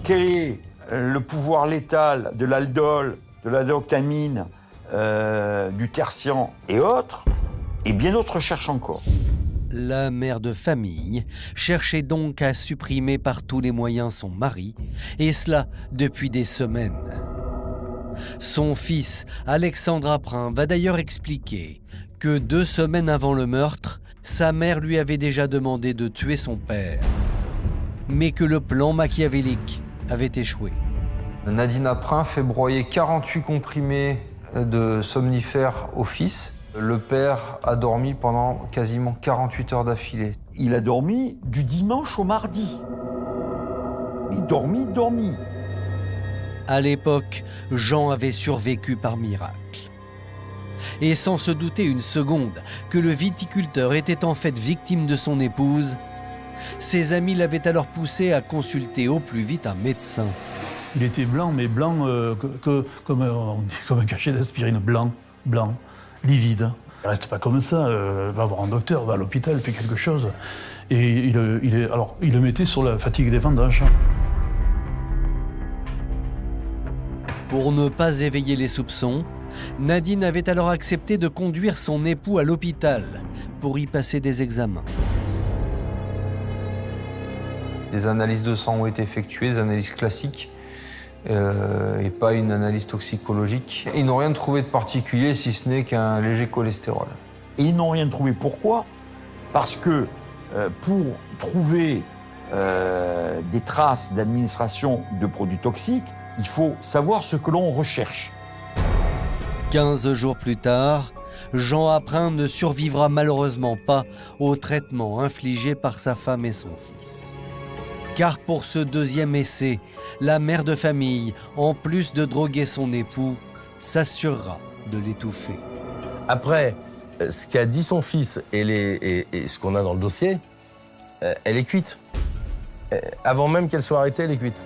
quel est le pouvoir létal de l'aldol, de la doctamine, du tertian et autres, et bien d'autres recherches encore. La mère de famille cherchait donc à supprimer par tous les moyens son mari, et cela depuis des semaines. Son fils, Alexandre Aprin, va d'ailleurs expliquer que 2 semaines avant le meurtre, sa mère lui avait déjà demandé de tuer son père, mais que le plan machiavélique avait échoué. Nadine Aprin fait broyer 48 comprimés de somnifères au fils. Le père a dormi pendant quasiment 48 heures d'affilée. Il a dormi du dimanche au mardi. Mais dormi. À l'époque, Jean avait survécu par miracle. Et sans se douter une seconde que le viticulteur était en fait victime de son épouse, ses amis l'avaient alors poussé à consulter au plus vite un médecin. Il était blanc, mais blanc comme un cachet d'aspirine, blanc, livide. Il reste pas comme ça, va voir un docteur, va à l'hôpital, fait quelque chose. Et il le mettait sur la fatigue des vendanges. Pour ne pas éveiller les soupçons, Nadine avait alors accepté de conduire son époux à l'hôpital pour y passer des examens. Des analyses de sang ont été effectuées, des analyses classiques, et pas une analyse toxicologique. Ils n'ont rien trouvé de particulier si ce n'est qu'un léger cholestérol. Et ils n'ont rien trouvé. Pourquoi? Parce que pour trouver des traces d'administration de produits toxiques, il faut savoir ce que l'on recherche. 15 jours plus tard, Jean Apprin ne survivra malheureusement pas au traitement infligé par sa femme et son fils. Car pour ce deuxième essai, la mère de famille, en plus de droguer son époux, s'assurera de l'étouffer. Après, ce qu'a dit son fils et ce qu'on a dans le dossier, elle est cuite. Avant même qu'elle soit arrêtée, elle est cuite.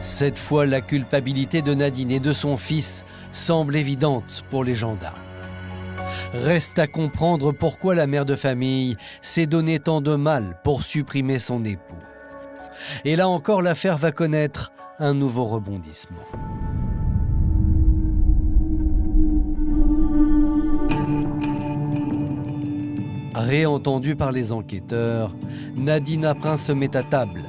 Cette fois, la culpabilité de Nadine et de son fils semble évidente pour les gendarmes. Reste à comprendre pourquoi la mère de famille s'est donné tant de mal pour supprimer son époux. Et là encore, l'affaire va connaître un nouveau rebondissement. Réentendue par les enquêteurs, Nadine Apprin se met à table.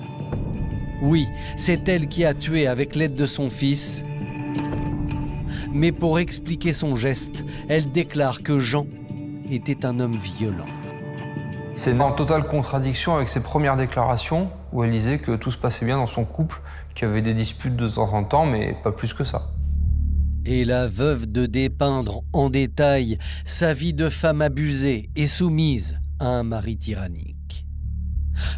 Oui, c'est elle qui a tué avec l'aide de son fils. Mais pour expliquer son geste, elle déclare que Jean était un homme violent. C'est en totale contradiction avec ses premières déclarations où elle disait que tout se passait bien dans son couple, qu'il y avait des disputes de temps en temps, mais pas plus que ça. Et la veuve de dépeindre en détail sa vie de femme abusée et soumise à un mari tyrannique.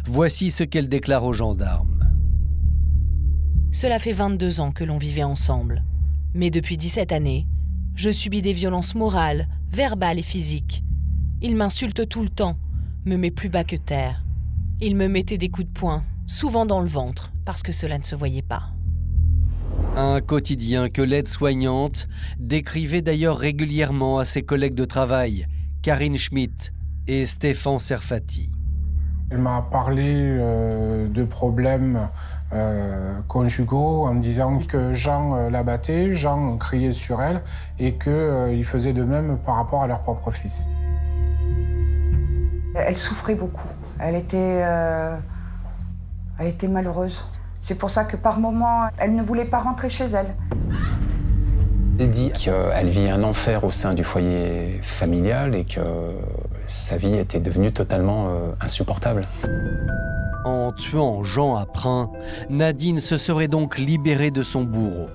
Voici ce qu'elle déclare aux gendarmes. Cela fait 22 ans que l'on vivait ensemble. Mais depuis 17 années, je subis des violences morales, verbales et physiques. Il m'insulte tout le temps, me met plus bas que terre. Il me mettait des coups de poing, souvent dans le ventre, parce que cela ne se voyait pas. Un quotidien que l'aide-soignante décrivait d'ailleurs régulièrement à ses collègues de travail, Karine Schmitt et Stéphane Serfati. Elle m'a parlé de problèmes conjugaux en me disant que Jean la battait, Jean criait sur elle et qu'il faisait de même par rapport à leur propre fils. Elle souffrait beaucoup. Elle était malheureuse. C'est pour ça que par moments, elle ne voulait pas rentrer chez elle. Elle dit qu'elle vit un enfer au sein du foyer familial et que sa vie était devenue totalement insupportable. En tuant Jean Apprin, Nadine se serait donc libérée de son bourreau.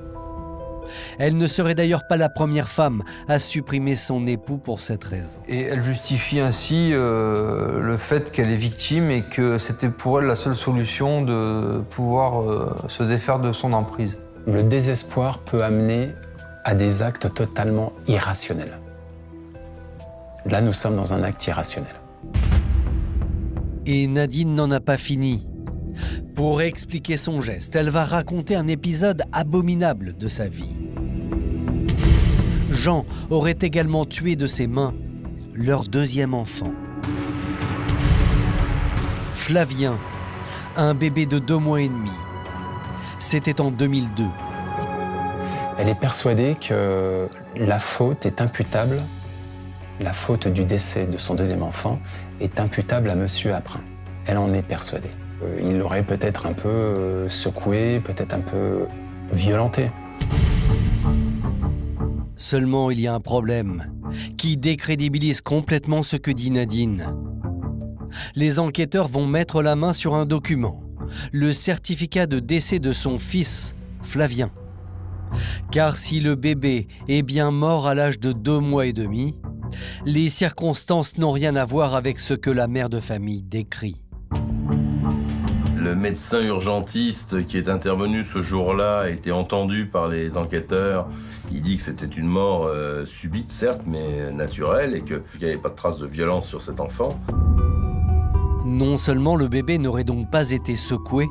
Elle ne serait d'ailleurs pas la première femme à supprimer son époux pour cette raison. Et elle justifie ainsi le fait qu'elle est victime et que c'était pour elle la seule solution de pouvoir se défaire de son emprise. Le désespoir peut amener à des actes totalement irrationnels. Là, nous sommes dans un acte irrationnel. Et Nadine n'en a pas fini. Pour expliquer son geste, elle va raconter un épisode abominable de sa vie. Jean aurait également tué de ses mains leur deuxième enfant. Flavien, un bébé de 2 mois et demi. C'était en 2002. Elle est persuadée que la faute est imputable, la faute du décès de son deuxième enfant est imputable à Monsieur Apprin. Elle en est persuadée. Il l'aurait peut-être un peu secoué, peut-être un peu violenté. Seulement, il y a un problème qui décrédibilise complètement ce que dit Nadine. Les enquêteurs vont mettre la main sur un document, le certificat de décès de son fils, Flavien. Car si le bébé est bien mort à l'âge de 2 mois et demi, les circonstances n'ont rien à voir avec ce que la mère de famille décrit. Le médecin urgentiste qui est intervenu ce jour-là a été entendu par les enquêteurs. Il dit que c'était une mort subite, certes, mais naturelle, et qu'il n'y avait pas de traces de violence sur cet enfant. Non seulement le bébé n'aurait donc pas été secoué,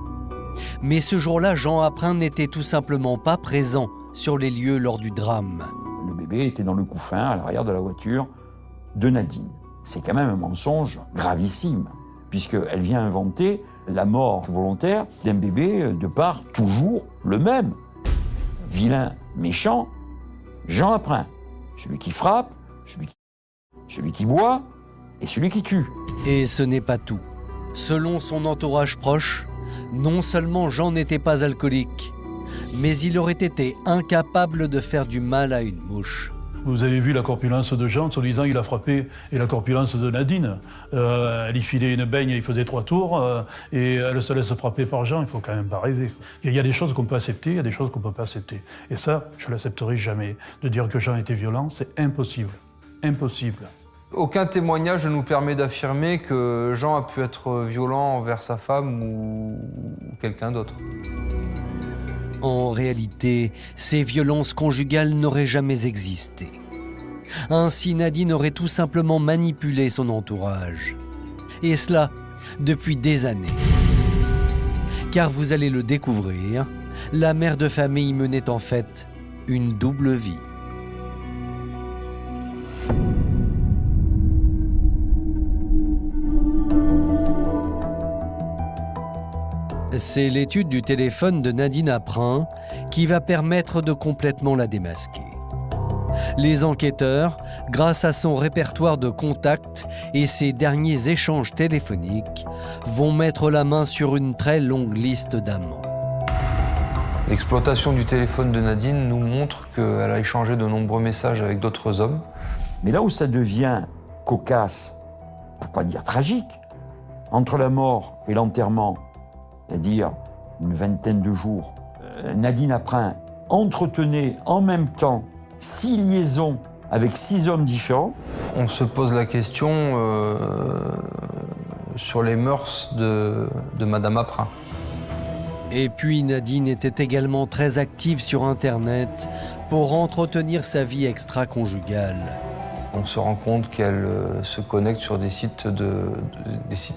mais ce jour-là, Jean Apprin n'était tout simplement pas présent sur les lieux lors du drame. Le bébé était dans le couffin à l'arrière de la voiture de Nadine. C'est quand même un mensonge gravissime, puisqu'elle vient inventer la mort volontaire d'un bébé de part toujours le même. Vilain, méchant, Jean Apprin. Celui qui frappe, celui qui boit et celui qui tue. Et ce n'est pas tout. Selon son entourage proche, non seulement Jean n'était pas alcoolique, mais il aurait été incapable de faire du mal à une mouche. Vous avez vu la corpulence de Jean, soi-disant il a frappé, et la corpulence de Nadine. Elle y filait une baigne, il faisait 3 tours, et elle se laisse frapper par Jean, il faut quand même pas rêver. Il y a des choses qu'on peut accepter, il y a des choses qu'on peut pas accepter. Et ça, je l'accepterai jamais. De dire que Jean était violent, c'est impossible. Impossible. Aucun témoignage ne nous permet d'affirmer que Jean a pu être violent envers sa femme ou quelqu'un d'autre. En réalité, ces violences conjugales n'auraient jamais existé. Ainsi, Nadine aurait tout simplement manipulé son entourage. Et cela depuis des années. Car vous allez le découvrir, la mère de famille menait en fait une double vie. C'est l'étude du téléphone de Nadine Aprin qui va permettre de complètement la démasquer. Les enquêteurs, grâce à son répertoire de contacts et ses derniers échanges téléphoniques, vont mettre la main sur une très longue liste d'amants. L'exploitation du téléphone de Nadine nous montre qu'elle a échangé de nombreux messages avec d'autres hommes. Mais là où ça devient cocasse, pour pas dire tragique, entre la mort et l'enterrement, c'est-à-dire une vingtaine de jours, Nadine Aprin entretenait en même temps 6 liaisons avec 6 hommes différents. On se pose la question sur les mœurs de Madame Aprin. Et puis Nadine était également très active sur Internet pour entretenir sa vie extra-conjugale. On se rend compte qu'elle se connecte sur des sites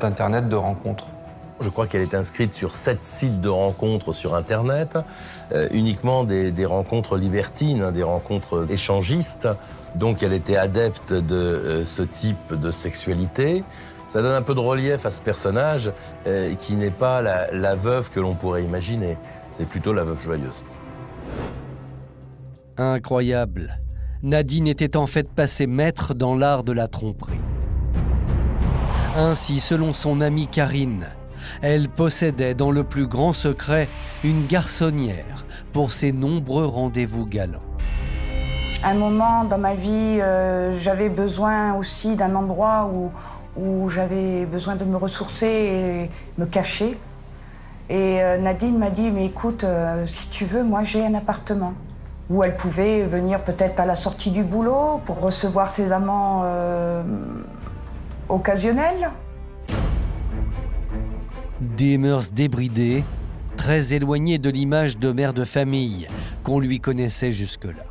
Internet de rencontres. Je crois qu'elle est inscrite sur 7 sites de rencontres sur Internet, uniquement des rencontres libertines, des rencontres échangistes. Donc elle était adepte de ce type de sexualité. Ça donne un peu de relief à ce personnage qui n'est pas la veuve que l'on pourrait imaginer. C'est plutôt la veuve joyeuse. Incroyable. Nadine était en fait passée maître dans l'art de la tromperie. Ainsi, selon son amie Karine, elle possédait dans le plus grand secret une garçonnière pour ses nombreux rendez-vous galants. À un moment dans ma vie, j'avais besoin aussi d'un endroit où j'avais besoin de me ressourcer et me cacher. Et Nadine m'a dit, mais écoute, si tu veux, moi j'ai un appartement. Où elle pouvait venir peut-être à la sortie du boulot pour recevoir ses amants occasionnels. Des mœurs débridées, très éloignées de l'image de mère de famille qu'on lui connaissait jusque-là.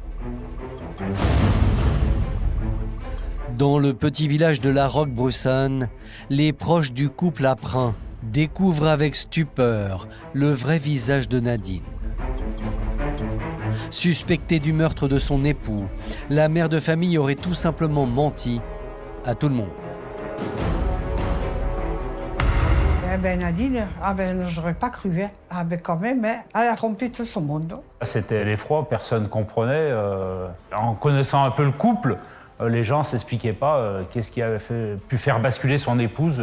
Dans le petit village de La Roque-Brussanne, les proches du couple Aprin découvrent avec stupeur le vrai visage de Nadine. Suspectée du meurtre de son époux, la mère de famille aurait tout simplement menti à tout le monde. Eh ben Nadine, j'aurais pas cru. Hein. Ah ben quand même, hein, elle a trompé tout son monde. C'était l'effroi, personne ne comprenait. En connaissant un peu le couple, les gens ne s'expliquaient pas qu'est-ce qui avait pu faire basculer son épouse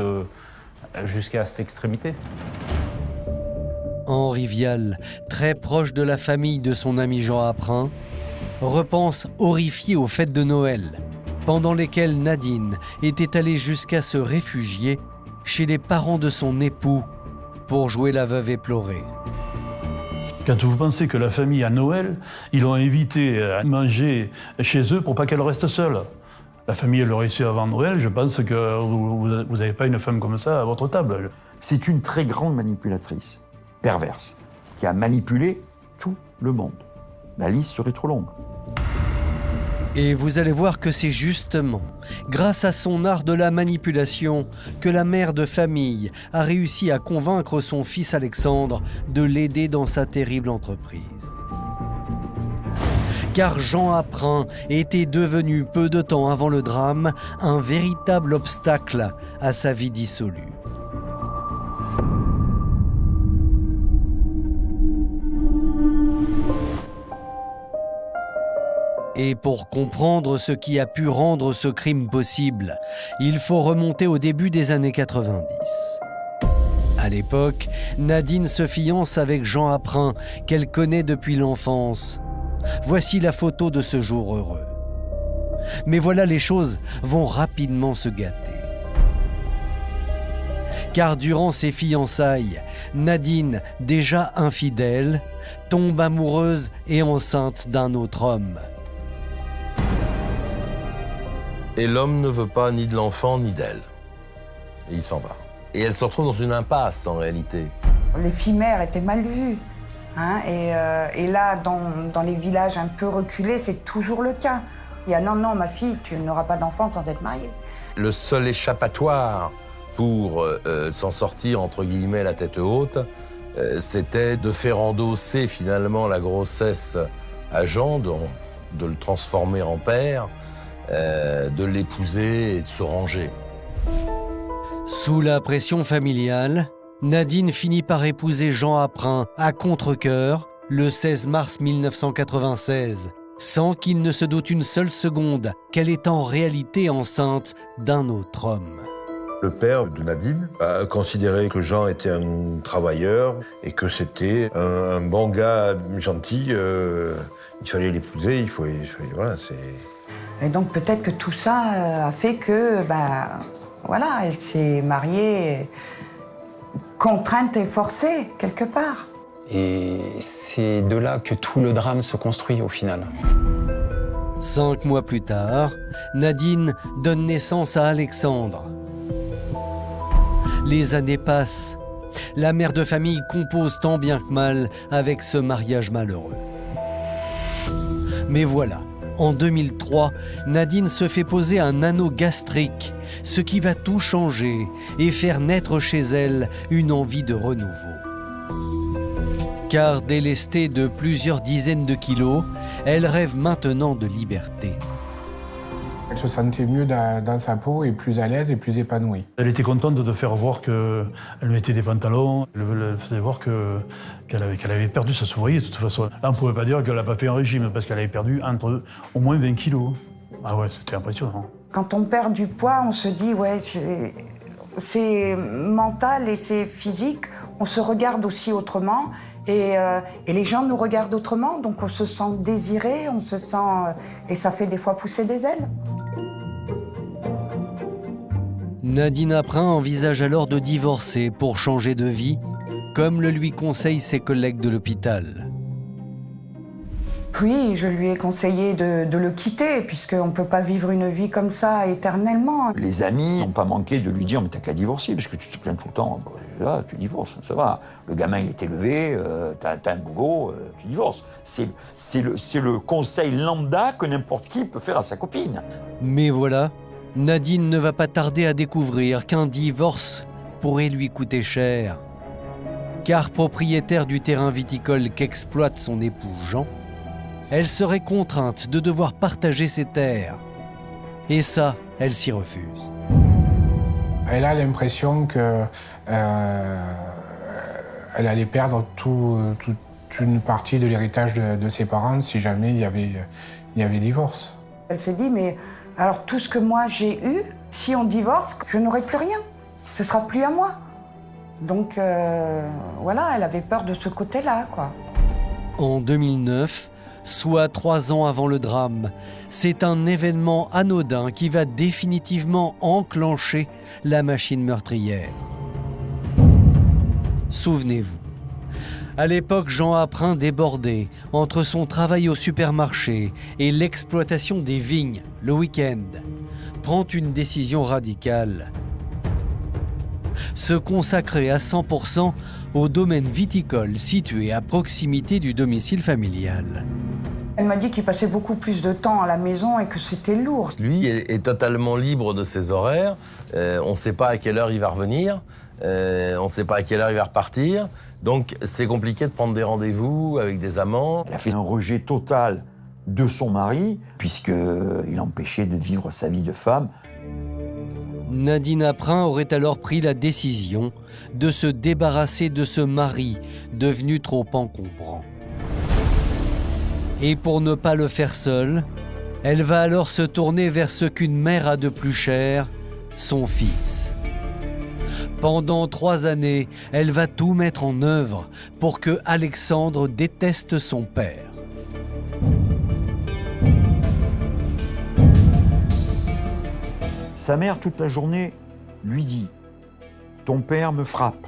jusqu'à cette extrémité. Henri Vial, très proche de la famille de son ami Jean Aprin, repense horrifié aux fêtes de Noël, pendant lesquelles Nadine était allée jusqu'à se réfugier chez les parents de son époux pour jouer la veuve éplorée. Quand vous pensez que la famille, à Noël, ils l'ont invitée à manger chez eux pour pas qu'elle reste seule. La famille, elle l'aurait su avant Noël, je pense que vous n'avez pas une femme comme ça à votre table. C'est une très grande manipulatrice, perverse, qui a manipulé tout le monde. La liste serait trop longue. Et vous allez voir que c'est justement grâce à son art de la manipulation que la mère de famille a réussi à convaincre son fils Alexandre de l'aider dans sa terrible entreprise. Car Jean Aprin était devenu peu de temps avant le drame un véritable obstacle à sa vie dissolue. Et pour comprendre ce qui a pu rendre ce crime possible, il faut remonter au début des années 90. À l'époque, Nadine se fiance avec Jean Aprin, qu'elle connaît depuis l'enfance. Voici la photo de ce jour heureux. Mais voilà, les choses vont rapidement se gâter. Car durant ses fiançailles, Nadine, déjà infidèle, tombe amoureuse et enceinte d'un autre homme. Et l'homme ne veut pas ni de l'enfant ni d'elle. Et il s'en va. Et elle se retrouve dans une impasse en réalité. Les filles mères étaient mal vues. Hein, et là, dans les villages un peu reculés, c'est toujours le cas. Il y a non, ma fille, tu n'auras pas d'enfant sans être mariée. Le seul échappatoire pour s'en sortir, entre guillemets, la tête haute, c'était de faire endosser finalement la grossesse à Jean, de le transformer en père, de l'épouser et de se ranger. Sous la pression familiale, Nadine finit par épouser Jean Aprin à contre-cœur le 16 mars 1996, sans qu'il ne se doute une seule seconde qu'elle est en réalité enceinte d'un autre homme. Le père de Nadine a considéré que Jean était un travailleur et que c'était un bon gars gentil. Il fallait l'épouser, voilà, c'est... Et donc peut-être que tout ça a fait que, voilà, elle s'est mariée contrainte et forcée, quelque part. Et c'est de là que tout le drame se construit au final. 5 mois plus tard, Nadine donne naissance à Alexandre. Les années passent. La mère de famille compose tant bien que mal avec ce mariage malheureux. Mais voilà, en 2003, Nadine se fait poser un anneau gastrique, ce qui va tout changer et faire naître chez elle une envie de renouveau. Car délestée de plusieurs dizaines de kilos, elle rêve maintenant de liberté. Elle se sentait mieux dans sa peau et plus à l'aise et plus épanouie. Elle était contente de faire voir qu'elle mettait des pantalons. Elle faisait voir qu'elle avait perdu, ça se voyait de toute façon. Là, on ne pouvait pas dire qu'elle n'a pas fait un régime parce qu'elle avait perdu au moins 20 kilos. Ah ouais, c'était impressionnant. Quand on perd du poids, on se dit, ouais, c'est mental et c'est physique. On se regarde aussi autrement et les gens nous regardent autrement. Donc on se sent désiré, on se sent... et ça fait des fois pousser des ailes. Nadine Aprin envisage alors de divorcer pour changer de vie, comme le lui conseillent ses collègues de l'hôpital. Oui, je lui ai conseillé de le quitter, puisqu'on ne peut pas vivre une vie comme ça éternellement. Les amis n'ont pas manqué de lui dire « mais t'as qu'à divorcer, parce que tu te plains tout le temps. Là, tu divorces, ça va. Le gamin, il est élevé, t'as un boulot, tu divorces. » C'est le conseil lambda que n'importe qui peut faire à sa copine. Mais voilà, Nadine ne va pas tarder à découvrir qu'un divorce pourrait lui coûter cher. Car propriétaire du terrain viticole qu'exploite son époux Jean, elle serait contrainte de devoir partager ses terres. Et ça, elle s'y refuse. Elle a l'impression que elle allait perdre toute une partie de l'héritage de ses parents si jamais il y avait divorce. Elle s'est dit, mais alors tout ce que moi j'ai eu, si on divorce, je n'aurai plus rien. Ce sera plus à moi. Donc voilà, elle avait peur de ce côté-là, quoi. En 2009, soit 3 ans avant le drame, c'est un événement anodin qui va définitivement enclencher la machine meurtrière. Souvenez-vous, à l'époque, Jean Aprin, débordé entre son travail au supermarché et l'exploitation des vignes le week-end, prend une décision radicale. Se consacrer à 100% au domaine viticole situé à proximité du domicile familial. Elle m'a dit qu'il passait beaucoup plus de temps à la maison et que c'était lourd. Lui est totalement libre de ses horaires. On ne sait pas à quelle heure il va revenir. On ne sait pas à quelle heure il va repartir. Donc c'est compliqué de prendre des rendez-vous avec des amants. Elle a fait un rejet total de son mari, puisqu'il l'empêchait de vivre sa vie de femme. Nadine Aprin aurait alors pris la décision de se débarrasser de ce mari devenu trop encombrant. Et pour ne pas le faire seule, elle va alors se tourner vers ce qu'une mère a de plus cher, son fils. Pendant 3 années, elle va tout mettre en œuvre pour que Alexandre déteste son père. Sa mère, toute la journée, lui dit « Ton père me frappe.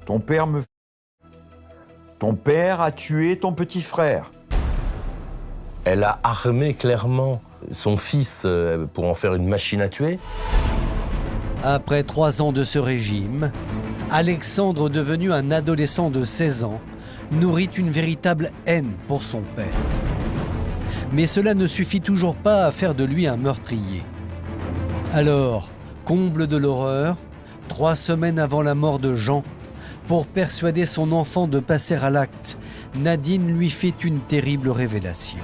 Ton père me... Ton père a tué ton petit frère. » Elle a armé clairement son fils pour en faire une machine à tuer. Après 3 ans de ce régime, Alexandre, devenu un adolescent de 16 ans, nourrit une véritable haine pour son père. Mais cela ne suffit toujours pas à faire de lui un meurtrier. Alors, comble de l'horreur, 3 semaines avant la mort de Jean, pour persuader son enfant de passer à l'acte, Nadine lui fait une terrible révélation.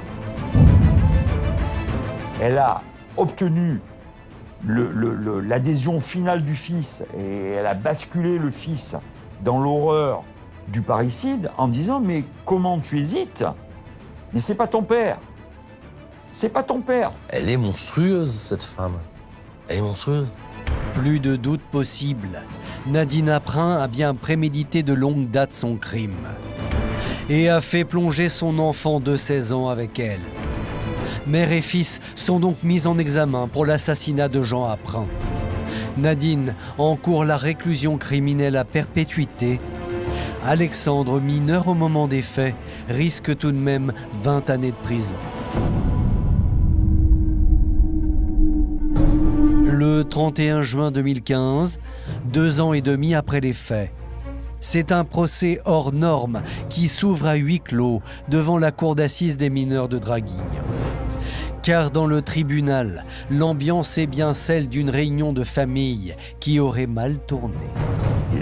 Elle a obtenu l'adhésion finale du fils et elle a basculé le fils dans l'horreur du parricide en disant « Mais comment tu hésites? Mais c'est pas ton père. C'est pas ton père. » Elle est monstrueuse, cette femme. Elle est monstrueuse. Plus de doute possible. Nadine Aprin a bien prémédité de longue date son crime et a fait plonger son enfant de 16 ans avec elle. Mère et fils sont donc mis en examen pour l'assassinat de Jean Aprin. Nadine encourt la réclusion criminelle à perpétuité. Alexandre, mineur au moment des faits, risque tout de même 20 années de prison. Le 31 juin 2015, 2 ans et demi après les faits, c'est un procès hors norme qui s'ouvre à huis clos devant la cour d'assises des mineurs de Draguignan. Car dans le tribunal, l'ambiance est bien celle d'une réunion de famille qui aurait mal tourné.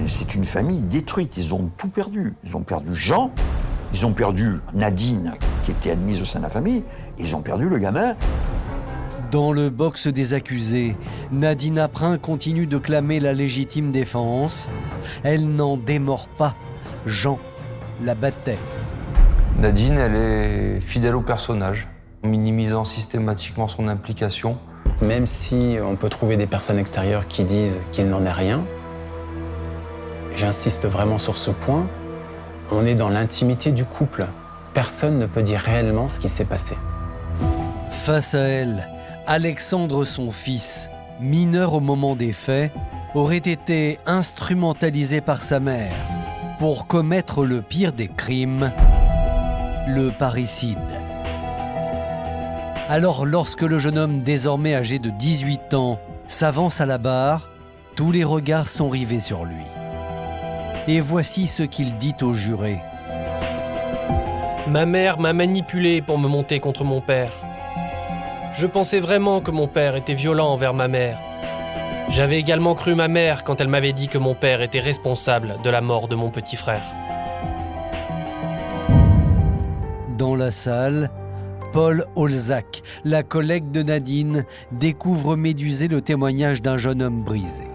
C'est une famille détruite, ils ont tout perdu. Ils ont perdu Jean, ils ont perdu Nadine, qui était admise au sein de la famille, et ils ont perdu le gamin. Dans le box des accusés, Nadine Aprin continue de clamer la légitime défense. Elle n'en démord pas. Jean la battait. Nadine, elle est fidèle au personnage, minimisant systématiquement son implication. Même si on peut trouver des personnes extérieures qui disent qu'il n'en est rien, j'insiste vraiment sur ce point, on est dans l'intimité du couple. Personne ne peut dire réellement ce qui s'est passé. Face à elle, Alexandre, son fils, mineur au moment des faits, aurait été instrumentalisé par sa mère pour commettre le pire des crimes, le parricide. Alors, lorsque le jeune homme, désormais âgé de 18 ans, s'avance à la barre, tous les regards sont rivés sur lui. Et voici ce qu'il dit aux jurés. Ma mère m'a manipulé pour me monter contre mon père. Je pensais vraiment que mon père était violent envers ma mère. J'avais également cru ma mère quand elle m'avait dit que mon père était responsable de la mort de mon petit frère. Dans la salle, Paul Olzac, la collègue de Nadine, découvre médusé le témoignage d'un jeune homme brisé.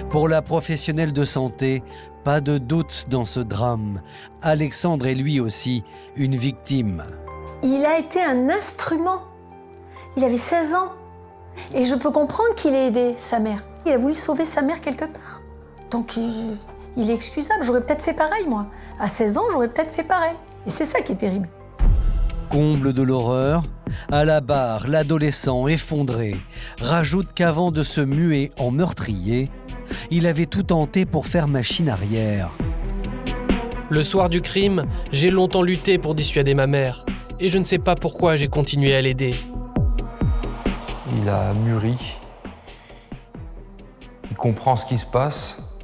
Pour la professionnelle de santé, pas de doute dans ce drame. Alexandre est lui aussi une victime. Il a été un instrument. Il avait 16 ans. Et je peux comprendre qu'il ait aidé sa mère. Il a voulu sauver sa mère quelque part. Donc il est excusable. J'aurais peut-être fait pareil, moi. À 16 ans, j'aurais peut-être fait pareil. Et c'est ça qui est terrible. Comble de l'horreur, à la barre, l'adolescent effondré rajoute qu'avant de se muer en meurtrier, il avait tout tenté pour faire machine arrière. Le soir du crime, j'ai longtemps lutté pour dissuader ma mère. Et je ne sais pas pourquoi j'ai continué à l'aider. Il a mûri. Il comprend ce qui se passe.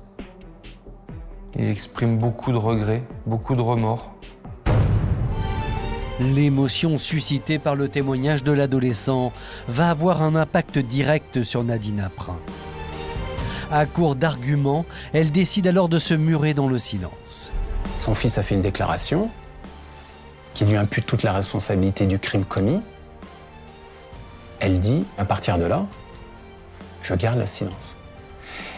Il exprime beaucoup de regrets, beaucoup de remords. L'émotion suscitée par le témoignage de l'adolescent va avoir un impact direct sur Nadine Aprin. À court d'arguments, elle décide alors de se murer dans le silence. Son fils a fait une déclaration qui lui impute toute la responsabilité du crime commis. Elle dit, à partir de là, je garde le silence.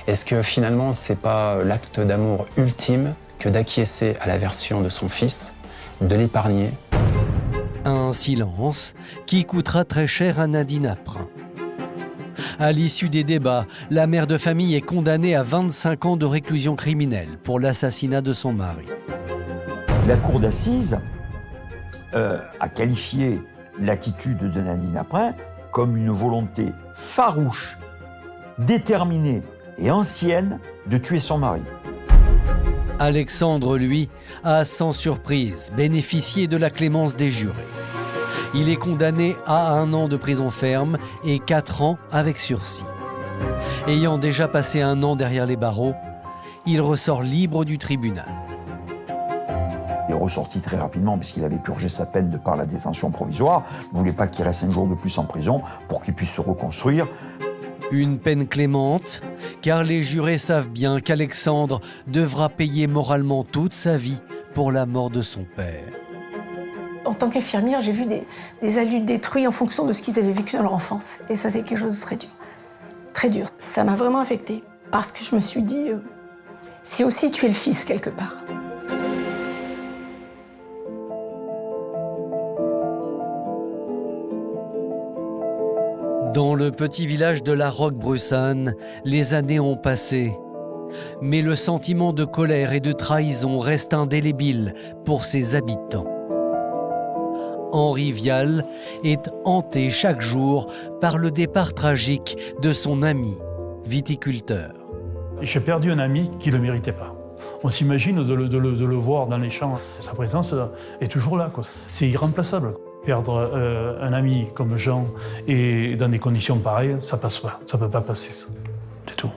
Est-ce que finalement, c'est pas l'acte d'amour ultime que d'acquiescer à la version de son fils, de l'épargner? Un silence qui coûtera très cher à Nadine Aprin. À l'issue des débats, la mère de famille est condamnée à 25 ans de réclusion criminelle pour l'assassinat de son mari. La cour d'assises a qualifié l'attitude de Nadine Aprin comme une volonté farouche, déterminée et ancienne de tuer son mari. Alexandre, lui, a sans surprise bénéficié de la clémence des jurés. Il est condamné à 1 an de prison ferme et 4 ans avec sursis. Ayant déjà passé 1 an derrière les barreaux, il ressort libre du tribunal. Il est ressorti très rapidement puisqu'il avait purgé sa peine de par la détention provisoire. Il ne voulait pas qu'il reste 5 jours de plus en prison pour qu'il puisse se reconstruire. Une peine clémente, car les jurés savent bien qu'Alexandre devra payer moralement toute sa vie pour la mort de son père. En tant qu'infirmière, j'ai vu des adultes détruits en fonction de ce qu'ils avaient vécu dans leur enfance. Et ça, c'est quelque chose de très dur. Très dur. Ça m'a vraiment affectée parce que je me suis dit, c'est aussi tuer le fils quelque part. Dans le petit village de la Roquebrussanne, les années ont passé. Mais le sentiment de colère et de trahison reste indélébile pour ses habitants. Henri Vial est hanté chaque jour par le départ tragique de son ami, viticulteur. J'ai perdu un ami qui ne le méritait pas. On s'imagine de le voir dans les champs. Sa présence est toujours là, quoi. C'est irremplaçable. Perdre un ami comme Jean et dans des conditions pareilles, ça passe pas. Ça peut pas passer, ça. C'est tout.